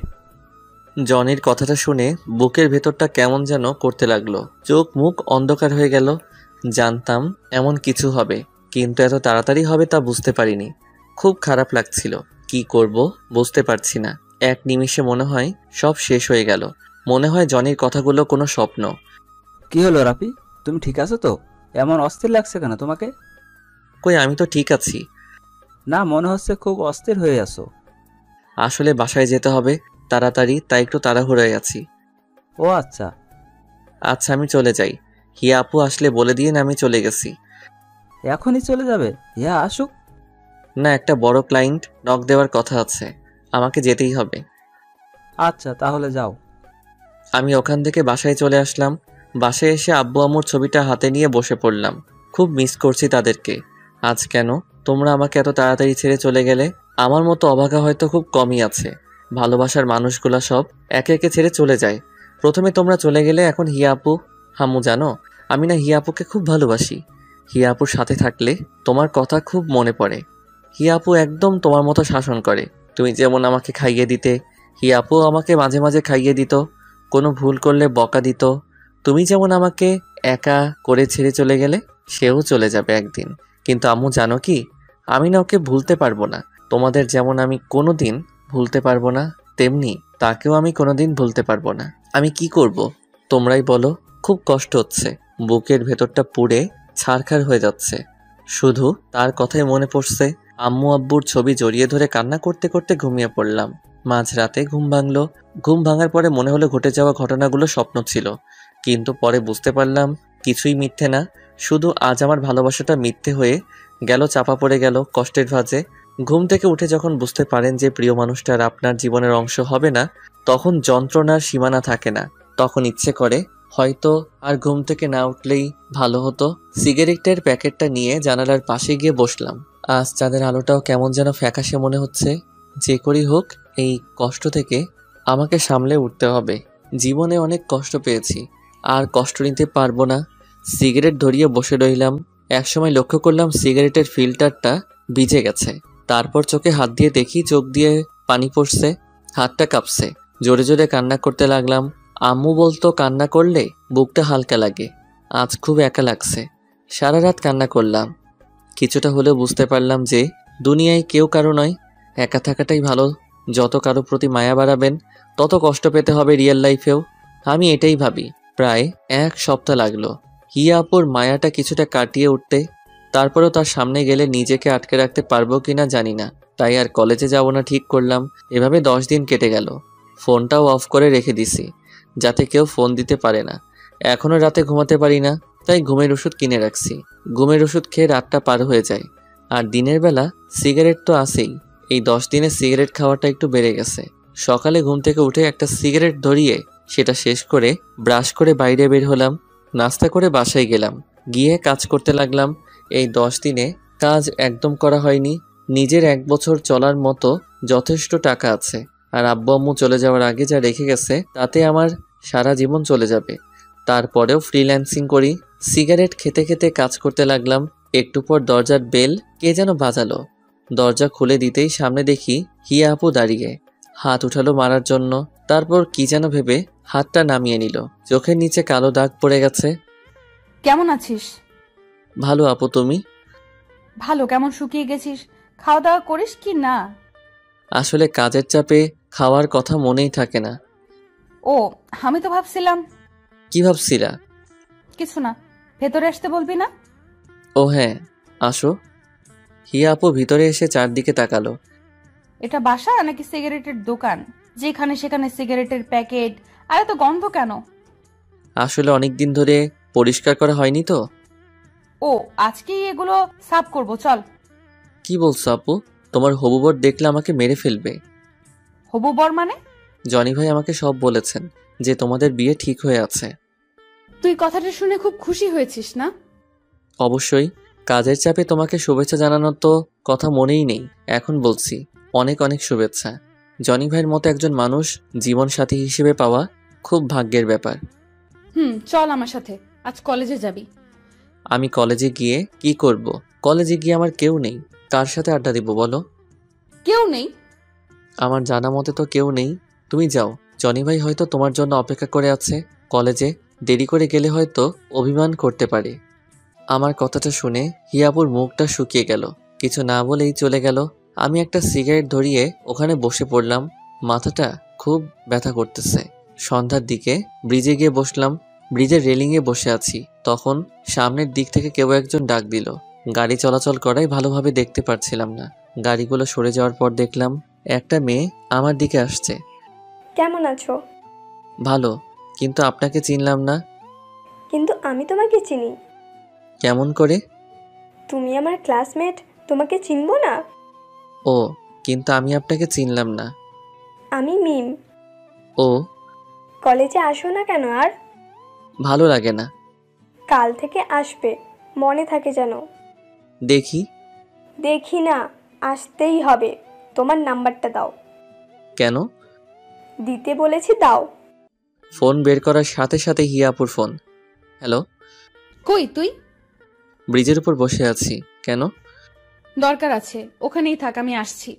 জনির কথাটা শুনে বুকের ভেতরটা কেমন যেন করতে লাগলো। চোখ মুখ অন্ধকার হয়ে গেল। জানতাম এমন কিছু হবে, কিন্তু এত তাড়াতাড়ি হবে তা বুঝতে পারিনি। খুব খারাপ লাগছিল। কি করব বুঝতে পারছি না। এক নিমিষে মনে হয় সব শেষ হয়ে গেল। মনে হয় জনির কথাগুলো কোনো স্বপ্ন। কি হলো রাফি, তুমি ঠিক আছো তো? এমন অস্থির লাগছে কেন তোমাকে? কই, আমি তো ঠিক আছি। না, মনে হচ্ছে খুব অস্থির হয়ে আছো। আসলে বাসায় যেতে হবে তাড়াতাড়ি, তাই একটু তাড়াহুড়োয় আছি। ও আচ্ছা। আচ্ছা, আমি চলে যাই। হিয়া আপু আসলে বলে দিয়ে আমি চলে গেছি। এখনই চলে যাবে? হিয়া আসুক। না, একটা বড় ক্লায়েন্ট নক দেওয়ার কথা আছে, আমাকে যেতেই হবে। আচ্ছা, তাহলে যাও। আমি ওখান থেকে বাসায় চলে আসলাম। বাসায় এসে আব্বু আম্মুর ছবিটা হাতে নিয়ে বসে পড়লাম। খুব মিস করছি তাদেরকে। আজ কেন তোমরা আমাকে এত তাড়াতাড়ি ছেড়ে চলে গেলে? আমার মতো অভাগা হয়তো খুব কমই আছে। ভালোবাসার মানুষগুলা সব একে একে ছেড়ে চলে যায়। প্রথমে তোমরা চলে গেলে, এখন হিয়া আপু। হামু, জানো আমি না হিয়া আপুকে খুব ভালোবাসি। হিয়া আপুর সাথে থাকলে তোমার কথা খুব মনে পড়ে। হিয়া আপু একদম তোমার মতো শাসন করে। তুমি যেমন আমাকে খাইয়ে দিতে, হিয়া আপু আমাকে মাঝে মাঝে খাইয়ে দিত। কোনো ভুল করলে বকা দিত। তুমি যেমন আমাকে একা করে ছেড়ে চলে গেলে, সেও চলে যাবে একদিন। কিন্তু আম্মু, জানো কি, আমি না ওকে ভুলতে পারবো না। তোমাদের যেমন আমি কোনো দিন ভুলতে পারবো না, তেমনি তাকেও আমি কোনোদিন ভুলতে পারবো না। আমি কি করব তোমরাই বলো। খুব কষ্ট হচ্ছে, বুকের ভেতরটা পুড়ে ছারখার হয়ে যাচ্ছে। শুধু তার কথাই মনে পড়ছে। আম্মু আব্বুর ছবি জড়িয়ে ধরে কান্না করতে করতে ঘুমিয়ে পড়লাম। মাঝরাতে ঘুম ভাঙলো। ঘুম ভাঙার পরে মনে হলো ঘটে যাওয়া ঘটনাগুলো স্বপ্ন ছিল, কিন্তু পরে বুঝতে পারলাম কিছুই মিথ্যে না। শুধু আজ আমার ভালোবাসাটা মিথ্যে হয়ে গেল, চাপা পড়ে গেল কষ্টের ভাঁজে। ঘুম থেকে উঠে যখন বুঝতে পারেন যে প্রিয় মানুষটা আর আপনার জীবনের অংশ হবে না, তখন যন্ত্রণার সীমানা থাকে না। তখন ইচ্ছে করে হয়তো আর ঘুম থেকে না উঠলেই ভালো হতো। সিগারেটের প্যাকেটটা নিয়ে জানালার পাশে গিয়ে বসলাম। আজ চাঁদের আলোটাও কেমন যেন ফ্যাকাশে মনে হচ্ছে। যে করেই হোক এই কষ্ট থেকে আমাকে সামলে উঠতে হবে। জীবনে অনেক কষ্ট পেয়েছি, আর কষ্ট নিতে পারবো না। সিগারেট ধরিয়ে বসে রইলাম। একসময় লক্ষ্য করলাম সিগারেটের ফিল্টারটা ভিজে গেছে। তারপর চোখে হাত দিয়ে দেখি চোখ দিয়ে পানি পড়ছে, হাতটা কাঁপছে। জোরে জোরে কান্না করতে লাগলাম। আম্মু বলতো কান্না করলে বুকটা হালকা লাগে। আজ খুব একা লাগছে। সারা রাত কান্না করলাম। কিছুটা হলেও বুঝতে পারলাম যে দুনিয়ায় কেউ কারো নয়, একা থাকাটাই ভালো। যত কারো প্রতি মায়া বাড়াবেন তত কষ্ট পেতে হবে রিয়েল লাইফেও। আমি এটাই ভাবি। প্রায় 1 সপ্তাহ লাগলো হিয়া আপুর মায়াটা কিছুটা কাটিয়ে উঠতে। তারপরেও তার সামনে গেলে নিজেকে আটকে রাখতে পারবো কিনা জানি না, তাই আর কলেজে যাব না ঠিক করলাম। এভাবে 10 দিন কেটে গেল। ফোনটাও অফ করে রেখে দিছি যাতে কেউ ফোন দিতে পারে না। এখনও রাতে ঘুমাতে পারি না, তাই ঘুমের ওষুধ কিনে রাখছি। ঘুমের ওষুধ খেয়ে রাতটা পার হয়ে যায়। আর দিনের বেলা সিগারেট তো আছেই। এই 10 দিনে সিগারেট খাওয়াটা একটু বেড়ে গেছে। সকালে ঘুম থেকে উঠে একটা সিগারেট ধরিয়ে সেটা শেষ করে ব্রাশ করে বাইরে বের হলাম। নাস্তা করে বাসায় গেলাম, গিয়ে কাজ করতে লাগলাম। এই 10 দিনে কাজ একদম করা হয়নি। নিজের 1 বছর চলার মতো যথেষ্ট টাকা আছে। আর আব্বু আম্মু চলে যাওয়ার আগে যা রেখে গেছে তাতে আমার সারা জীবন চলে যাবে। তারপরেও ফ্রিল্যান্সিং করি। সিগারেট খেতে খেতে কাজ করতে লাগলাম। একটু পর দরজার বেল কে যেন বাজালো। দরজা খুলে দিতেই সামনে দেখি হিয়া আপু দাঁড়িয়ে, হাত উঠালো মারার জন্য। তারপর কি যেন ভেবে হাতটা নামিয়ে নিল। চোখের নিচে কালো দাগ পড়ে গেছে। কেমন আছিস? ভালো আপু, তুমি? ভালো। কেমন শুকিয়ে গেছিস? খাওয়া দাওয়া করিস কি না? আসলে কাজের চাপে খাওয়ার কথা মনেই থাকে না। ও, আমি তো ভাবছিলাম। কি ভাবছিলা? কিছু না। ভেতরে আসতে বলবি না? ও হ্যাঁ, আসো। হিয়া আপু ভিতরে এসে চারদিকে তাকালো। এটা বাসা নাকি সিগারেটের দোকান? যেখানে সেখানে সিগারেটের প্যাকেট, আর এত গন্ধ কেন? আসলে অনেকদিন ধরে পরিষ্কার করা হয়নি তো। ও, আজকেই এগুলো সাফ করব, চল। কি বলছো আপু? তোমার হবু বর দেখলে আমাকে মেরে ফেলবে। হবু বর মানে? জনি ভাই আমাকে সব বলেছেন যে তোমাদের বিয়ে ঠিক হয়ে আছে। তুই কথাটা শুনে খুব খুশি হয়েছিস না? অবশ্যই। কাজের চাপে তোমাকে শুভেচ্ছা জানানোর তো কথা মনেই নেই। এখন বলছি, অনেক অনেক শুভেচ্ছা। জনি ভাইয়ের মতো একজন মানুষ জীবন সাথী হিসেবে পাওয়া খুব ভাগ্যের ব্যাপার। চল আমার সাথে। আজ কলেজে যাবি। আমি কলেজে গিয়ে কি করব? কলেজে গিয়ে আমার কেউ নেই। কার সাথে আড্ডা দিব বলো? কেউ নেই? আমার জানা মতে তো কেউ নেই। তুমি যাও, জনি ভাই হয়তো তোমার জন্য অপেক্ষা করে আছে। কলেজে দেরি করে গেলে হয়তো অভিমান করতে পারে। আমার কথাটা শুনে হিয়াপুর মুখটা শুকিয়ে গেল। কিছু না বলেই চলে গেল। আমি একটা সিগারেট ধরিয়ে ওখানে বসে পড়লাম। মাথাটা খুব ব্যথা করতেছে। সন্ধ্যার দিকে ব্রিজে গিয়ে বসলাম। ব্রিজের রেলিংয়ে বসে আছি। তখন সামনের দিক থেকে কেউ একজন ডাক দিল। গাড়ি চলাচল করায় ভালোভাবে দেখতে পারছিলাম না। গাড়িগুলো সরে যাওয়ার পর দেখলাম একটা মেয়ে আমার দিকে আসছে। কেমন আছো? ভালো, কিন্তু আপনাকে চিনলাম না। কিন্তু আমি তোমাকে চিনি। কেমন করে? তুমি আমার ক্লাসমেট, তোমাকে চিনবো না? ও, কিন্তু আমি আপনাকে চিনলাম না। আমি মিম। ও, কলেজে আসো না কেন আর? ভালো লাগে না। কাল থেকে আসবে, মনে থাকে যেন। দেখি। দেখি না, আসতেই হবে। তোমার নাম্বারটা দাও। কেন? দিতে বলেছি, দাও। ফোন বের করার সাথে সাথে হিয়াপুর ফোন। হ্যালো। কই তুই? ব্রিজের উপর বসে আছি। কেন? দরকার আছে, ওখানেই থাক, আমি আসছি।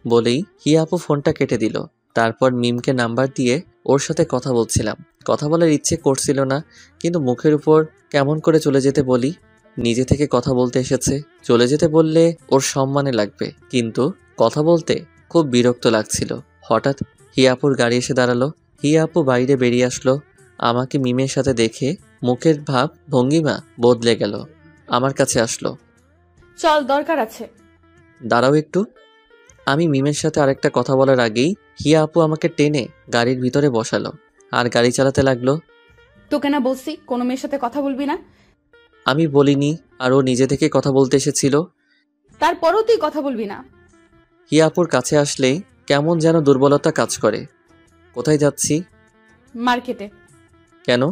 বলেই হিয়াপু ফোনটা কেটে দিল। তারপর মিমকে নাম্বার দিয়ে ওর সাথে কথা বলছিলাম। কথা বলার ইচ্ছে করছিল না, কিন্তু মুখের উপর কেমন করে চলে যেতে বলি। নিজে থেকে কথা বলতে এসেছে, চলে যেতে বললে ওর সম্মানে লাগবে, কিন্তু কথা বলতে খুব বিরক্ত লাগছিল। হঠাৎ হিয়াপুর গাড়ি এসে দাঁড়ালো। হিয়াপু বাইরে বেরিয়ে আসলো। আমাকে মিমের সাথে দেখে মুখের ভাব ভঙ্গিমা বদলে গেল। আমার কাছে আসলো। চল, দরকার আছে। দাঁড়াও একটু। আমি মিমের সাথে আরেকটা কথা বলার আগেই হিয়া আপু আমাকে টেনে গাড়ির ভিতরে বসালো আর গাড়ি চালাতে লাগলো। তোকে না বলছি কোনো মেয়ের সাথে কথা বলবি না? আমি বলিনি, আর ও নিজে থেকে কথা বলতে এসেছিল। তারপরও তুই কথা বলবি না? হিয়া আপুর কাছে আসলেই কেমন যেন দুর্বলতা কাজ করে। কোথায় যাচ্ছি? মার্কেটে। কেন?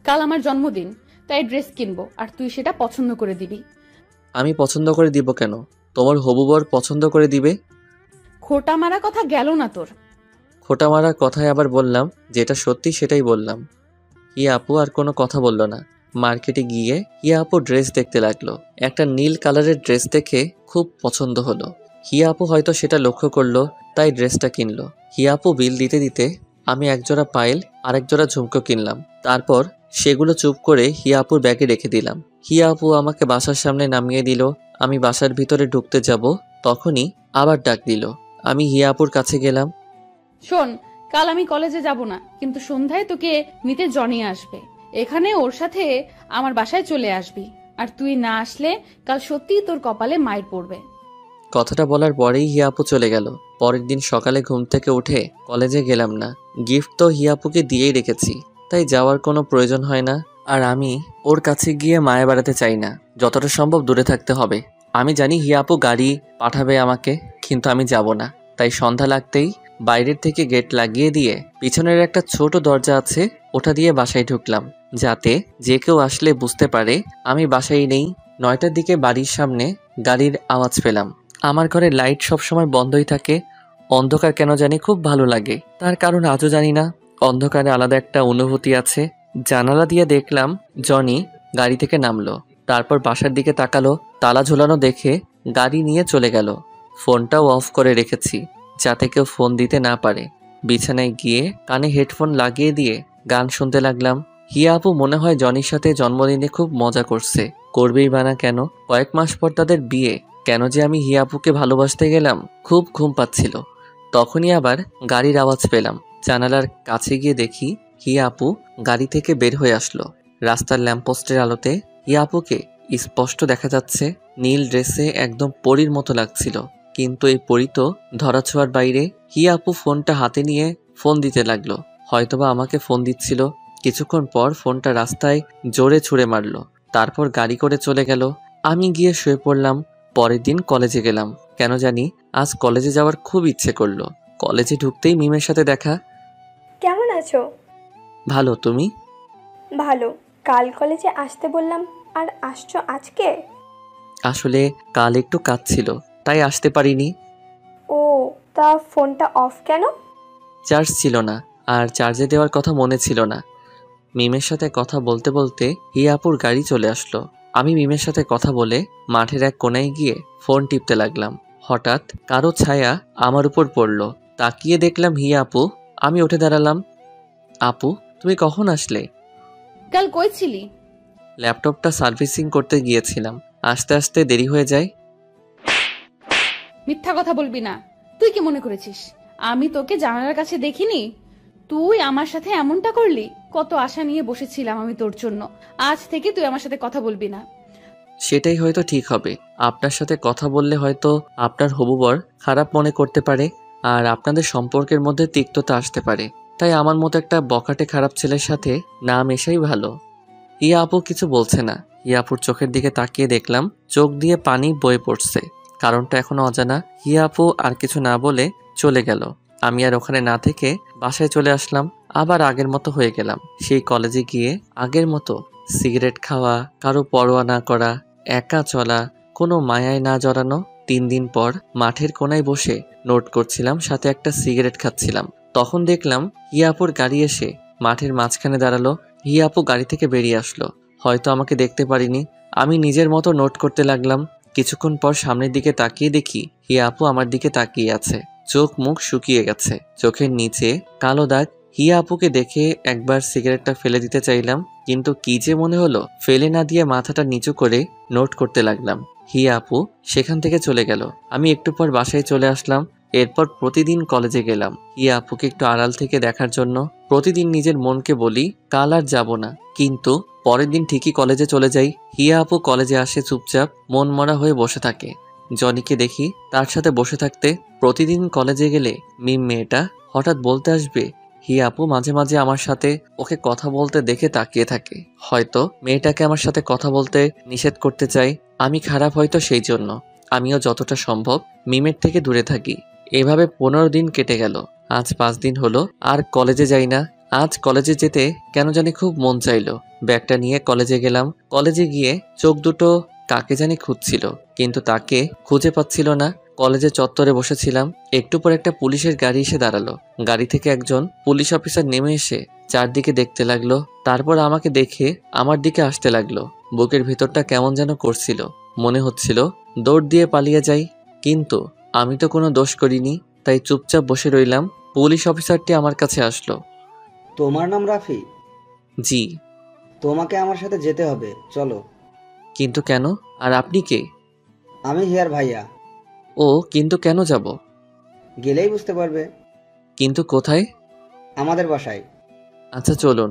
কাল আমার জন্মদিন, তাই ড্রেস কিনবো, আর তুই সেটা পছন্দ করে দিবি। আমি পছন্দ করে দিব কেন? তোমার হবু বর পছন্দ করে দিবে। খোটা মারা কথা গেল না তোর? খোটা মারা কথায় আবার বললাম, যেটা সত্যি সেটাই বললাম। হিয়া আপু আর কোনো কথা বলল না। মার্কেটে গিয়ে হিয়া আপু ড্রেস দেখতে লাগলো। একটা নীল কালারের ড্রেস দেখে খুব পছন্দ হলো। হিয়া আপু হয়তো সেটা লক্ষ্য করলো, তাই ড্রেসটা কিনলো। হিয়া আপু বিল দিতে দিতে আমি একজোড়া পায়েল আর একজোড়া ঝুমকো কিনলাম। তারপর সেগুলো চুপ করে হিয়া আপুর ব্যাগে রেখে দিলাম। হিয়া আপু আমাকে বাসার সামনে নামিয়ে দিল। আমি বাসার ভিতরে ঢুকতে যাব, তখনই আবার ডাক দিল। আমি হিয়া আপুর কাছে গেলাম। শোন, কাল আমি কলেজে যাব না, কিন্তু সন্ধ্যায় তোকে নিতে জনি আসবে। এখানে ওর সাথে আমার বাসায় চলে আসবি। আর তুই না আসলে কাল সত্যিই তোর কপালে মাইর পড়বে। কথাটা বলার পরেই হিয়া আপু চলে গেল। পরের দিন সকালে ঘুম থেকে উঠে কলেজে গেলাম না। গিফট তো হিয়া আপুকে দিয়েই রেখেছি, তাই যাওয়ার কোনো প্রয়োজন হয় না। আর আমি ওর কাছে গিয়ে মায়া বাড়াতে চাই না, যতটা সম্ভব দূরে থাকতে হবে। আমি জানি হিয়া আপু গাড়ি পাঠাবে আমাকে, কিন্তু আমি যাব না। তাই সন্ধ্যা লাগতেই বাইরের থেকে গেট লাগিয়ে দিয়ে পিছনের একটা ছোট দরজা আছে, ওটা দিয়ে বাসায় ঢুকলাম, যাতে যে কেউ আসলে বুঝতে পারে আমি বাসায় নেই। 9টার দিকে বাড়ির সামনে গাড়ির আওয়াজ পেলাম। আমার ঘরে লাইট সবসময় বন্ধই থাকে। অন্ধকার কেন জানি খুব ভালো লাগে, তার কারণ আজও জানি না। অন্ধকারে আলাদা একটা অনুভূতি আছে। জানালা দিয়ে দেখলাম জনি গাড়ি থেকে নামলো, তারপর বাসার দিকে তাকালো। তালা ঝোলানো দেখে গাড়ি নিয়ে চলে গেল। ফোনটাও অফ করে রেখেছি, যাতে কেউ ফোন দিতে না পারে। বিছানায় গিয়ে কানে হেডফোন লাগিয়ে দিয়ে গান শুনতে লাগলাম। হিয়া আপু মনে হয় জনির সাথে জন্মদিনে খুব মজা করছে, করবেই বা না কেন। কয়েক মাস পর তাদের বিয়ে, কেন যে আমি হিয়া আপুকে ভালোবাসতে গেলাম। খুব ঘুম পাচ্ছিল, তখনই আবার গাড়ির আওয়াজ পেলাম। জানালার কাছে গিয়ে দেখি হিয়া আপু গাড়ি থেকে বের হয়ে আসলো। রাস্তার ল্যাম্পপোস্টের আলোতে হিয়া আপুকে স্পষ্ট দেখা যাচ্ছে। নীল ড্রেসে একদম পরীর মতো লাগছিল, কিন্তু এই পরী তো ধরাছোঁয়ার বাইরে। হিয়া আপু ফোনটা হাতে নিয়ে ফোন দিতে লাগলো, হয়তোবা আমাকে ফোন দিচ্ছিল। কিছুক্ষণ পর ফোনটা রাস্তায় জোরে ছুঁড়ে মারলো, তারপর গাড়ি করে চলে গেল। আমি গিয়ে শুয়ে পড়লাম। পরের দিন কলেজে গেলাম। কেন জানি আজ কলেজে যাওয়ার খুব ইচ্ছে করলো। কলেজে ঢুকতেই মিমের সাথে দেখা। কেমন আছো? ভালো, তুমি? ভালো। কাল কলেজে আসতে বললাম, আর আসছো আজকে? আসলে কাল একটু কাজ ছিল, তাই আসতে পারিনি। ও, তা ফোনটা অফ কেন? চার্জ ছিল না, আর চার্জে দেওয়ার কথা মনে ছিল না। মিমের সাথে কথা বলতে বলতে হিয়া আপুর গাড়ি চলে আসলো। আমি মিমের সাথে কথা বলে মাঠের এক কোনায় গিয়ে ফোন টিপতে লাগলাম। হঠাৎ কারো ছায়া আমার উপর পড়লো। তাকিয়ে দেখলাম হিয়া আপু। আমি উঠে দাঁড়ালাম। আপু, তুমি কখন আসলে? কাল কই ছিলি? ল্যাপটপটা সার্ভিসিং করতে গিয়েছিলাম, আস্তে আস্তে দেরি হয়ে যায়। মিথ্যা কথা বলবি না। তুই কি মনে করেছিস আমি তোকে জানালার কাছে দেখিনি? তুই আমার সাথে এমনটা করলি? কত আশা নিয়ে বসেছিলাম আমি তোর জন্য। আজ থেকে তুই আমার সাথে কথা বলবি না। সেটাই হয়তো ঠিক হবে। আপনার সাথে কথা বললে হয়তো আপনার হবু বর খারাপ মনে করতে পারে, আর আপনাদের সম্পর্কের মধ্যে তিক্ততা আসতে পারে। তাই আমার মতো একটা বখাটে খারাপ ছেলের সাথে না মেশাই ভালো। হিয়া আপু কিছু বলছে না। হিয়া আপুর চোখের দিকে তাকিয়ে দেখলাম চোখ দিয়ে পানি বয়ে পড়ছে। কারণটা এখনো অজানা। হিয়া আপু আর কিছু না বলে চলে গেল। আমি আর ওখানে না থেকে বাসায় চলে আসলাম। আবার আগের মতো হয়ে গেলাম। সেই কলেজে গিয়ে আগের মতো সিগারেট খাওয়া, কারো পরোয়া না করা, একা চলা, কোনো মায়ায় না জড়ানো। 3 দিন পর মাঠের কোনায় বসে নোট করছিলাম, সাথে একটা সিগারেট খাচ্ছিলাম। তখন দেখলাম হিয়া আপুর গাড়ি এসে মাঠের মাঝখানে দাঁড়ালো। হিয়া আপু গাড়ি থেকে বেরিয়ে আসলো, হয়তো আমাকে দেখতে পারিনি। আমি নিজের মতো নোট করতে লাগলাম। কিছুক্ষণ পর সামনের দিকে তাকিয়ে দেখি হিয়া আপু আমার দিকে তাকিয়ে আছে। চোখ মুখ শুকিয়ে গেছে, চোখের নিচে কালো দাগ। হিয়া আপুকে দেখে একবার সিগারেটটা ফেলে দিতে চাইলাম, কিন্তু কি যে মনে হলো ফেলে না দিয়ে মাথাটা নিচু করে নোট করতে লাগলাম। হিয়া আপু সেখান থেকে চলে গেল। আমি একটু পর বাসায় চলে আসলাম। এরপর প্রতিদিন কলেজে গেলাম হিয়া আপুকে একটু আড়াল থেকে দেখার জন্য। প্রতিদিন নিজের মনকে বলি কাল আর যাব না, কিন্তু পরের দিন ঠিকই কলেজে চলে যাই। হিয়া আপু কলেজে আসে চুপচাপ মন মরা হয়ে বসে থাকে। জনিকে দেখি তার সাথে বসে থাকতে। প্রতিদিন কলেজে গেলে মিম মেয়েটা হঠাৎ বলতে আসবে। হিয়া আপু মাঝে মাঝে আমার সাথে ওকে কথা বলতে দেখে তাকিয়ে থাকে। হয়তো মেয়েটাকে আমার সাথে কথা বলতে নিষেধ করতে চাই। আমি খারাপ হয়তো, সেই জন্য আমিও যতটা সম্ভব মিমের থেকে দূরে থাকি। এভাবে 15 দিন কেটে গেল। আজ 5 দিন হলো আর কলেজে যাই না। আজ কলেজে যেতে কেন জানি খুব মন চাইলো। ব্যাগটা নিয়ে কলেজে গেলাম। কলেজে গিয়ে চোখ দুটো কাকে জানি খুঁজছিল, কিন্তু তাকে খুঁজে পাচ্ছিল না। কলেজের চত্বরে বসেছিলাম, একটু পর একটা পুলিশের গাড়ি এসে দাঁড়ালো। গাড়ি থেকে একজন পুলিশ অফিসার নেমে এসে চারদিকে দেখতে লাগলো, তারপর আমাকে দেখে আমার দিকে আসতে লাগলো। বুকের ভিতরটা কেমন যেন করছিল, মনে হচ্ছিল দৌড় দিয়ে পালিয়ে যাই, কিন্তু আমি তো কোনো দোষ করিনি, তাই চুপচাপ বসে রইলাম। পুলিশ অফিসারটি আমার কাছে আসলো। তোমার নাম রাফি? জি। তোমাকে আমার সাথে যেতে হবে, চলো। কিন্তু কেন? আর আপনি কে? আমি হিয়ার ভাইয়া। ও, কিন্তু কেন যাব? গেলেই বুঝতে পারবে। কিন্তু কোথায়? আমাদের বাসায়। আচ্ছা চলুন।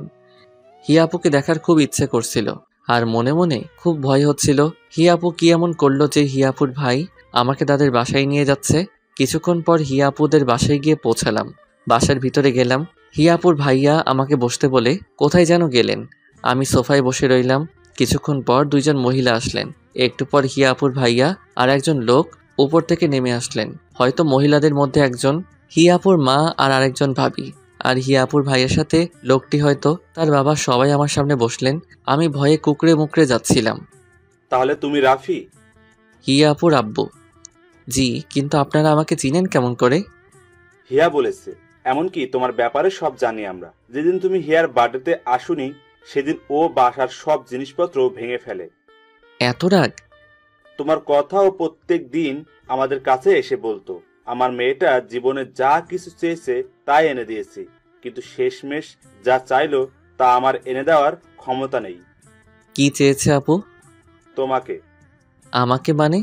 হিয়া আপুকে দেখার খুব ইচ্ছে করছিল, আর মনে মনে খুব ভয় হচ্ছিল হিয়া আপু কি এমন করলো যে হিয়া আপুর ভাই আমাকে তাদের বাসায় নিয়ে যাচ্ছে। কিছুক্ষণ পর হিয়া আপুদের বাসায় গিয়ে পৌঁছালাম। বাসার ভিতরে গেলাম, হিয়া আপুর ভাইয়া আমাকে বসতে বলে কোথায় যেন গেলেন। আমি সোফায় বসে রইলাম। কিছুক্ষণ পর দুইজন মহিলা আসলেন। একটু পর হিয়া আপুর ভাইয়া আর একজন লোক উপর থেকে নেমে আসলেন। হয়তো মহিলাদের মধ্যে একজন হিয়া আপুর মা আর আরেকজন ভাবি, আর হিয়া আপুর ভাইয়ের সাথে লোকটি হয়তো তার বাবা। সবাই আমার সামনে বসলেন। আমি ভয়ে কুকড়ে মুকড়ে যাচ্ছিলাম। তাহলে তুমি রাফি? হিয়া আপুর আব্বু। জি, কিন্তু আপনারা আমাকে চিনেন কেমন করে? হিয়া বলেছে, এমনকি তোমার ব্যাপারে সব জানি আমরা। যেদিন তুমি হিয়ার বার্থডেতে আসুনি সেদিন ও বাসার সব জিনিসপত্র ভেঙে ফেলে। এত রাগ? তোমার কথাও প্রত্যেক দিন আমাদের কাছে এসে বলতো, আমার মেয়েটা জীবনে যা কিছু চেয়েছে তাই এনে দিয়েছি, কিন্তু শেষমেশ যা চাইলো তা আমার এনে দেওয়ার ক্ষমতা নেই। কি চেয়েছে আপু? তোমাকে। আমাকে মানে?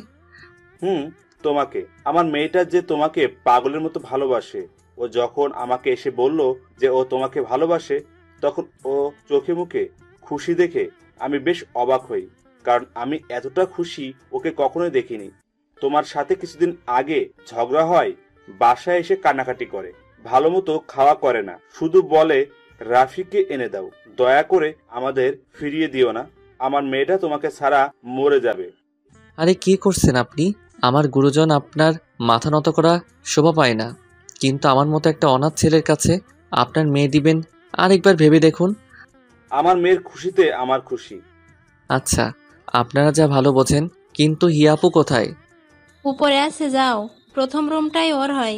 তোমাকে। আমার মেয়েটা যে তোমাকে পাগলের মতো ভালোবাসে। ও যখন আমাকে এসে বলল যে ও তোমাকে ভালোবাসে, তখন ও চোখে মুখে খুশি দেখে আমি বেশ অবাক হই, কারণ আমি এতটা খুশি ওকে কখনোই দেখিনি। তোমার সাথে কিছুদিন আগে ঝগড়া হয়, বাসায় এসে কান্নাকাটি করে, ভালো মতো খাওয়া করে না, শুধু বলে রাফিকে এনে দাও, দয়া করে আমাদের ফিরিয়ে দিও না, আমার মেয়েটা তোমাকে ছাড়া মরে যাবে। আরে কি করছেন আপনি? আমার গুরুজন আপনার মাথা নত করা শোভা পায় না, কিন্তু আমার মতো একটা অনাথ ছেলের কাছে আপনার মেয়ে দিবেন? আরেকবার ভেবে দেখুন। আমার মেয়ের খুশিতে আমার খুশি। আচ্ছা, আপনারা যা ভালো বোঝেন, কিন্তু হিয়া আপু কোথায়? উপরে আছে, যাও, প্রথম রুমটাই ওর হয়।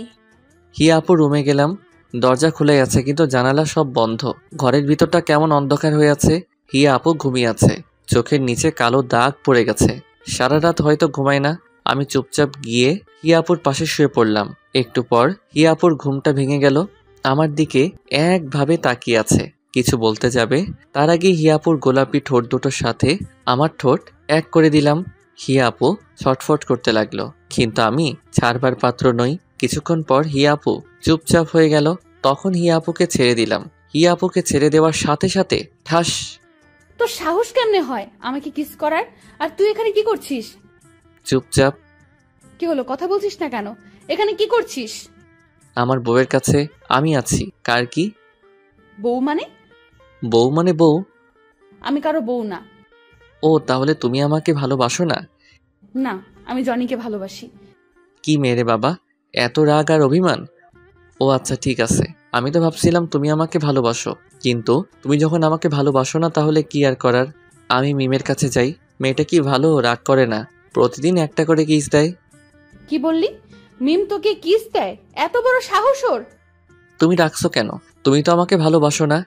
হিয়া আপুর রুমে গেলাম। দরজা খুলে আছে, কিন্তু জানালা সব বন্ধ। ঘরের ভিতরটা কেমন অন্ধকার হয়ে আছে। হিয়া আপু ঘুমিয়ে আছে, চোখের নিচে কালো দাগ পড়ে গেছে। সারা রাত হয়তো ঘুমায় না। আমি চুপচাপ গিয়ে হিয়া আপুর পাশে শুয়ে পড়লাম। একটু পর হিয়া আপুর ঘুমটা ভেঙে গেল। আমার দিকে একভাবে তাকিয়ে আছে, কিছু বলতে যাবে তার আগে হিয়া আপুর গোলাপি ঠোঁট দুটোর সাথে আমার ঠোঁট এক করে দিলাম। হিয়া আপু ছটফট করতে লাগলো, কিন্তু আমি ছাড়বার পাত্র নই। কিছুক্ষণ পর হিয়া আপু চুপচাপ হয়ে গেল। তখন হিয়া আপুকে ছেড়ে দিলাম। হিয়া আপুকে ছেড়ে দেওয়ার সাথে সাথে ঠাস। তোর সাহস কেমনে হয় আমাকে কিস করার? আর তুই এখানে কি করছিস? চুপচাপ। কি হলো, কথা বলছিস না কেন? এখানে কি করছিস? আমার বউয়ের কাছে আমি আছি। কার কি? বউ মানে? বউ মানে বউ? আমি কারো বউ না। ও, তাহলে তুমি আমাকে ভালোবাসো না? না, আমি জনিকে ভালোবাসি। কি মেরে বাবা, এত রাগ আর অভিমান? ও আচ্ছা, ঠিক আছে। আমি তো ভাবছিলাম তুমি আমাকে ভালোবাসো, কিন্তু তুমি যখন আমাকে ভালোবাসো না, তাহলে কি আর করার। আমি মিমের কাছে যাই। মেয়েটা কি ভালো, রাগ করে না, প্রতিদিন একটা করে কিস দেয়। কি বললি? মিম তোকে কিস দেয়? এত বড় সাহস ওর? তুমি রাখছো কেন? তুমি তো আমাকে ভালোবাসো না।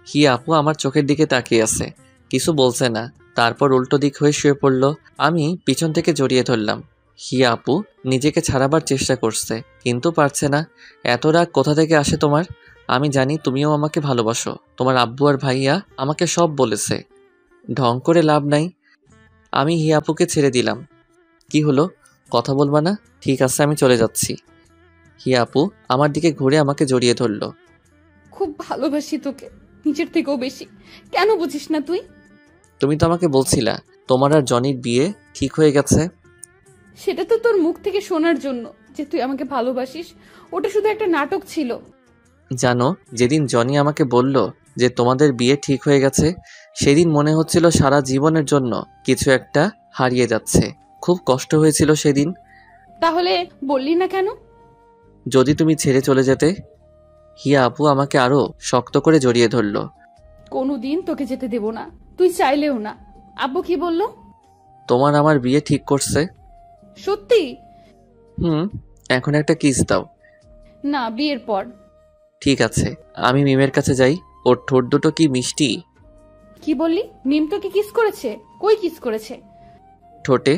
হিয়া আপু আমার চোখের দিকে তাকিয়ে আছে, কিছু বলছে না। তারপর উল্টো দিক হয়ে শুয়ে পড়ল। আমি পিছন থেকে জড়িয়ে ধরলাম। হিয়া আপু নিজেকে ছাড়াবার চেষ্টা করছে, কিন্তু পারছে না। এত রাগ কোথা থেকে আসে তোমার? আমি জানি তুমিও আমাকে ভালোবাসো। তোমার আব্বু আর ভাইয়া আমাকে সব বলেছে। ঢং করে লাভ নাই। আমি হিয়া আপুকে ছেড়ে দিলাম। কি হলো, কথা বলবা না? ঠিক আছে, আমি চলে যাচ্ছি। হিয়া আপু আমার দিকে ঘুরে আমাকে জড়িয়ে ধরল। খুব ভালোবাসি তোকে, নিজের থেকেও বেশি। কেন বুঝিস না তুই? তুমি তো আমাকে বলছিলা তোমার আর জনির বিয়ে ঠিক হয়ে গেছে। সেটা তো তোর মুখ থেকে শোনার জন্য যে তুই আমাকে ভালোবাসিস। ওটা শুধু একটা নাটক ছিল। জানো, যেদিন জনি আমাকে বলল যে তোমাদের বিয়ে ঠিক হয়ে গেছে, সেদিন মনে হচ্ছিল সারা জীবনের জন্য কিছু একটা হারিয়ে যাচ্ছে। খুব কষ্ট হয়েছিল সেদিন। তাহলে বললি না কেন? যদি তুমি ছেড়ে চলে যেতে। হিয়া আপু আমাকে আরো শক্ত করে জড়িয়ে ধরল। কোনোদিন তোকে যেতে দেব না, তুই চাইলেও না। আব্বু কি বলল? তোমার আমার বিয়ে ঠিক করছে। সত্যি? হুম, এখন একটা কিস দাও। না, বিয়ের পর। ঠিক আছে, আমি মিমের কাছে যাই। ওর ঠোঁট দুটো কি মিষ্টি। কি বললি? মিম তোকে কিস করেছে? কই কিস করেছে? ঠোঁটে।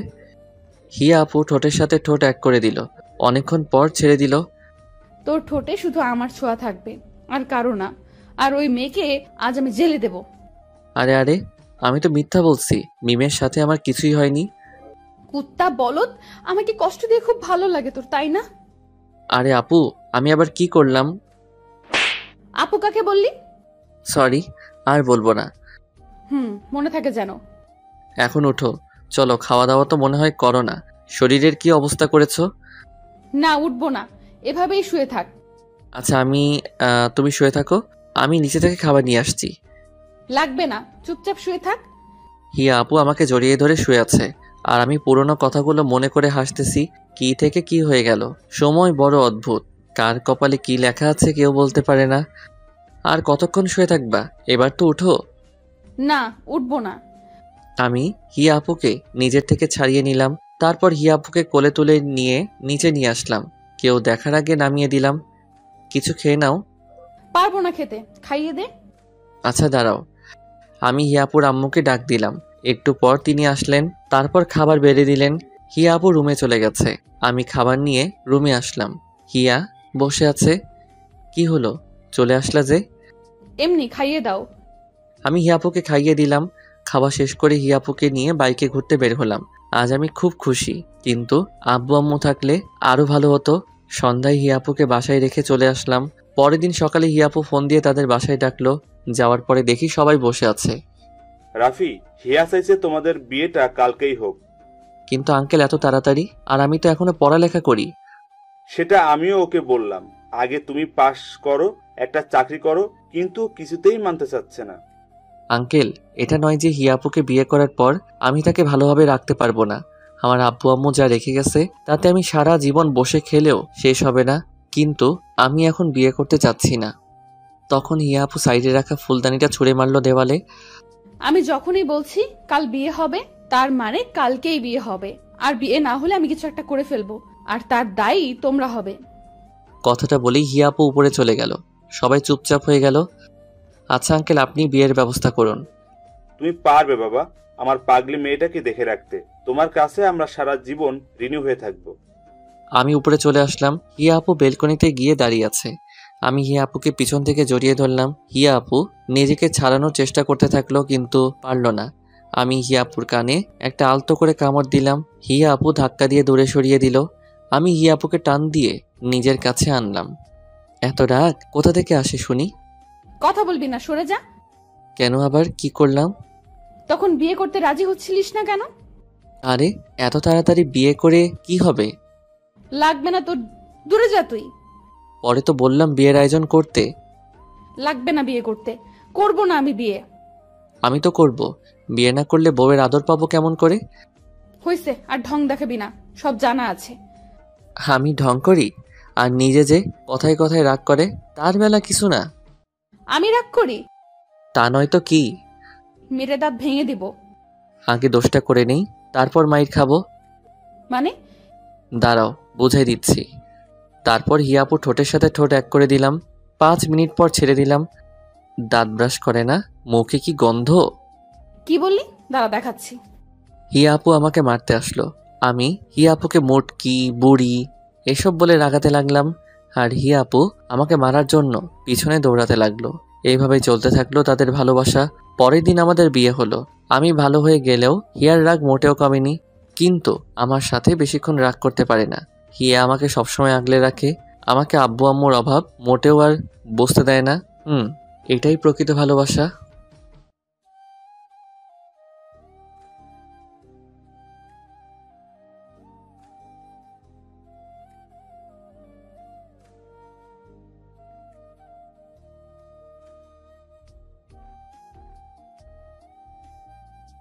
হিয়া আপু ঠোঁটের সাথে ঠোঁট এক করে দিল, অনেকক্ষণ পর ছেড়ে দিল। তোর ঠোঁটে শুধু আমার ছোঁয়া থাকবে, আর কারো না। আর ওই মেয়েকে আজ আমি জেলে দেব। আরে আরে, আমি তো মিথ্যা বলছি, মিমের সাথে আমার কিছুই হয়নি। কুত্তা বলদ, আমাকে কষ্ট দিয়ে খুব ভালো লাগে তোর, তাই না? আরে আপু, আমি আবার কি করলাম? আপু কাকে বললি? সরি, আর বলবো না। মনে থাকে যেন। এখন উঠো, চলো। খাওয়া দাওয়া তো মনে হয় করো না। শরীরের কি অবস্থা করেছো? না, উঠবো না, এভাবেই শুয়ে থাক। আচ্ছা, তুমি শুয়ে থাকো, আমি নিচে থেকে খাবার নিয়ে আসছি। লাগবে না, চুপচাপ শুয়ে থাক। হিয়া আপু আমাকে জড়িয়ে ধরে শুয়ে আছে, আর আমি পুরনো কথাগুলো মনে করে হাসতেছি। কি থেকে কি হয়ে গেল, সময় বড় অদ্ভুত। কার কপালে কি লেখা আছে কেউ বলতে পারে না। আর কতক্ষণ শুয়ে থাকবা? এবার তো উঠো। না, উঠবো না। আমি হিয়া আপুকে নিজের থেকে ছাড়িয়ে নিলাম, তারপর হিয়া আপুকে কোলে তুলে নিয়ে নিচে নিয়ে আসলাম। কেউ দেখার আগে নামিয়ে দিলাম। কিছু খেয়ে নাও। পারবো না খেতে, খাইয়ে দে। আচ্ছা দাঁড়াও। আমি হিয়া আপুর আম্মুকে ডাক দিলাম। একটু পর তিনি আসলেন, তারপর খাবার বেড়ে দিলেন। হিয়া আপু রুমে চলে গেছে। আমি খাবার নিয়ে রুমে আসলাম। হিয়া বসে আছে। কি হলো, চলে আসলা যে? এমনি খাইয়ে দাও। আমি হিয়া আপুকে খাইয়ে দিলাম। খাওয়া শেষ করে হিয়া আপুকে নিয়ে বাইকে ঘুরতে বের হলাম। আজ আমি খুব খুশি, কিন্তু আব্বু আম্মু থাকলে আরো ভালো হতো। সন্ধ্যায় হিয়া আপুকে বাসায় রেখে চলে আসলাম। পরের দিন সকালে হিয়া আপু ফোন দিয়ে তাদের বাসায় ডাকলো। যাওয়ার পরে দেখি সবাই বসে আছে। রাফি, হিয়া চাইছে তোমাদের বিয়েটা কালকেই হোক। কিন্তু আঙ্কেল, এত তাড়াতাড়ি? আর আমি তো এখনো পড়ালেখা করি। সেটা আমিও ওকে বললাম, আগে তুমি পাশ করো, একটা চাকরি করো, কিন্তু কিছুতেই মানতে চাচ্ছে না। আঙ্কেল, এটা নয় যে হিয়া আপুকে বিয়ে করার পর আমি তাকে ভালোভাবে রাখতে পারবো না। আমার আব্বু আম্মু যা রেখে গেছে তাতে আমি সারা জীবন বসে খেলেও শেষ হবে না। কিন্তু আমি এখন বিয়ে করতে চাচ্ছি না। তখন হিয়া আপু সাইডে রাখা ফুলদানিটা ছুঁড়ে মারলো দেওয়ালে। আমি যখনই বলছি কাল বিয়ে হবে, তার মানে কালকেই বিয়ে হবে। আর বিয়ে না হলে আমি কিছু একটা করে ফেলবো, আর তার দায়ী তোমরা হবে। কথাটা বলেই হিয়া আপু উপরে চলে গেল। সবাই চুপচাপ হয়ে গেল। আচ্ছা আঙ্কেল, আপনি বিয়ের ব্যবস্থা করুন। তুমি পারবে বাবা, আমার পাগলি মেয়েটাকে দেখে রাখতে। তোমার কাছে আমরা সারা জীবন ঋণী হয়ে থাকবো। আমি উপরে চলে আসলাম। হিয়া আপু বেলকনিতে গিয়ে দাঁড়িয়ে আছে। আমি হিয়া আপুকে পিছন থেকে জড়িয়ে ধরলাম। হিয়া আপু নিজেকে ছাড়ানোর চেষ্টা করতে থাকলো, কিন্তু পারল না। আমি হিয়া আপুর কানে একটা আলতো করে কামড় দিলাম। হিয়া আপু ধাক্কা দিয়ে দূরে সরিয়ে দিল। আমি হিয়া আপুকে টান দিয়ে নিজের কাছে আনলাম। এত রাগ কোথা থেকে আসে শুনি? কথা বলবি না, সরে যা। কেন, আবার কি করলাম? তখন বিয়ে করতে রাজি হচ্ছিলিস না কেন? আরে, এত তাড়াতাড়ি বিয়ে করে কি হবে? লাগবে না তোর, দূরে যা তুই। পরে তো বললাম বিয়ের আয়োজন করতে। লাগবে না বিয়ে করতে, করবো না আমি বিয়ে। আমি তো করব। বিয়ে না করলে বউয়ের আদর পাবো কেমন করে? হইছে, আর ঢং দেখাবি না, সব জানা আছে। আমি ঢং করি? আর নিজে যে কথায় কথায় রাগ করে, তার বেলা কিছু না। আমি রাগ করি? তা নয় তো কি। মেরে দাঁত ভেঙে দিব। আগে দোষটা করে নেই, তারপর মাইর খাবো। মানে? দাঁড়াও, বুঝাই দিচ্ছি। তারপর হিয়াপুর ঠোঁটের সাথে ঠোঁট এক করে দিলাম। 5 মিনিট পর ছেড়ে দিলাম। দাঁত ব্রাশ করে না, মুখে কি গন্ধ! কি বললি? দাঁড়া দেখাচ্ছি। হিয়া আপু আমাকে মারতে আসলো। আমি হিয়া আপুকে মোটকি, বুড়ি এসব বলে রাগাতে লাগলাম। আর হিয়া আপু আমাকে মারার জন্য পিছনে দৌড়াতে লাগলো। এইভাবে চলতে থাকলো তাদের ভালোবাসা। পরের দিন আমাদের বিয়ে হলো। আমি ভালো হয়ে গেলেও হিয়ার রাগ মোটেও কমেনি। কিন্তু আমার সাথে বেশিক্ষণ রাগ করতে পারে না। হিয়া আমাকে সবসময় আগলে রাখে। আমাকে আব্বু আম্মুর অভাব মোটেও আর বুঝতে দেয় না। এটাই প্রকৃত ভালোবাসা।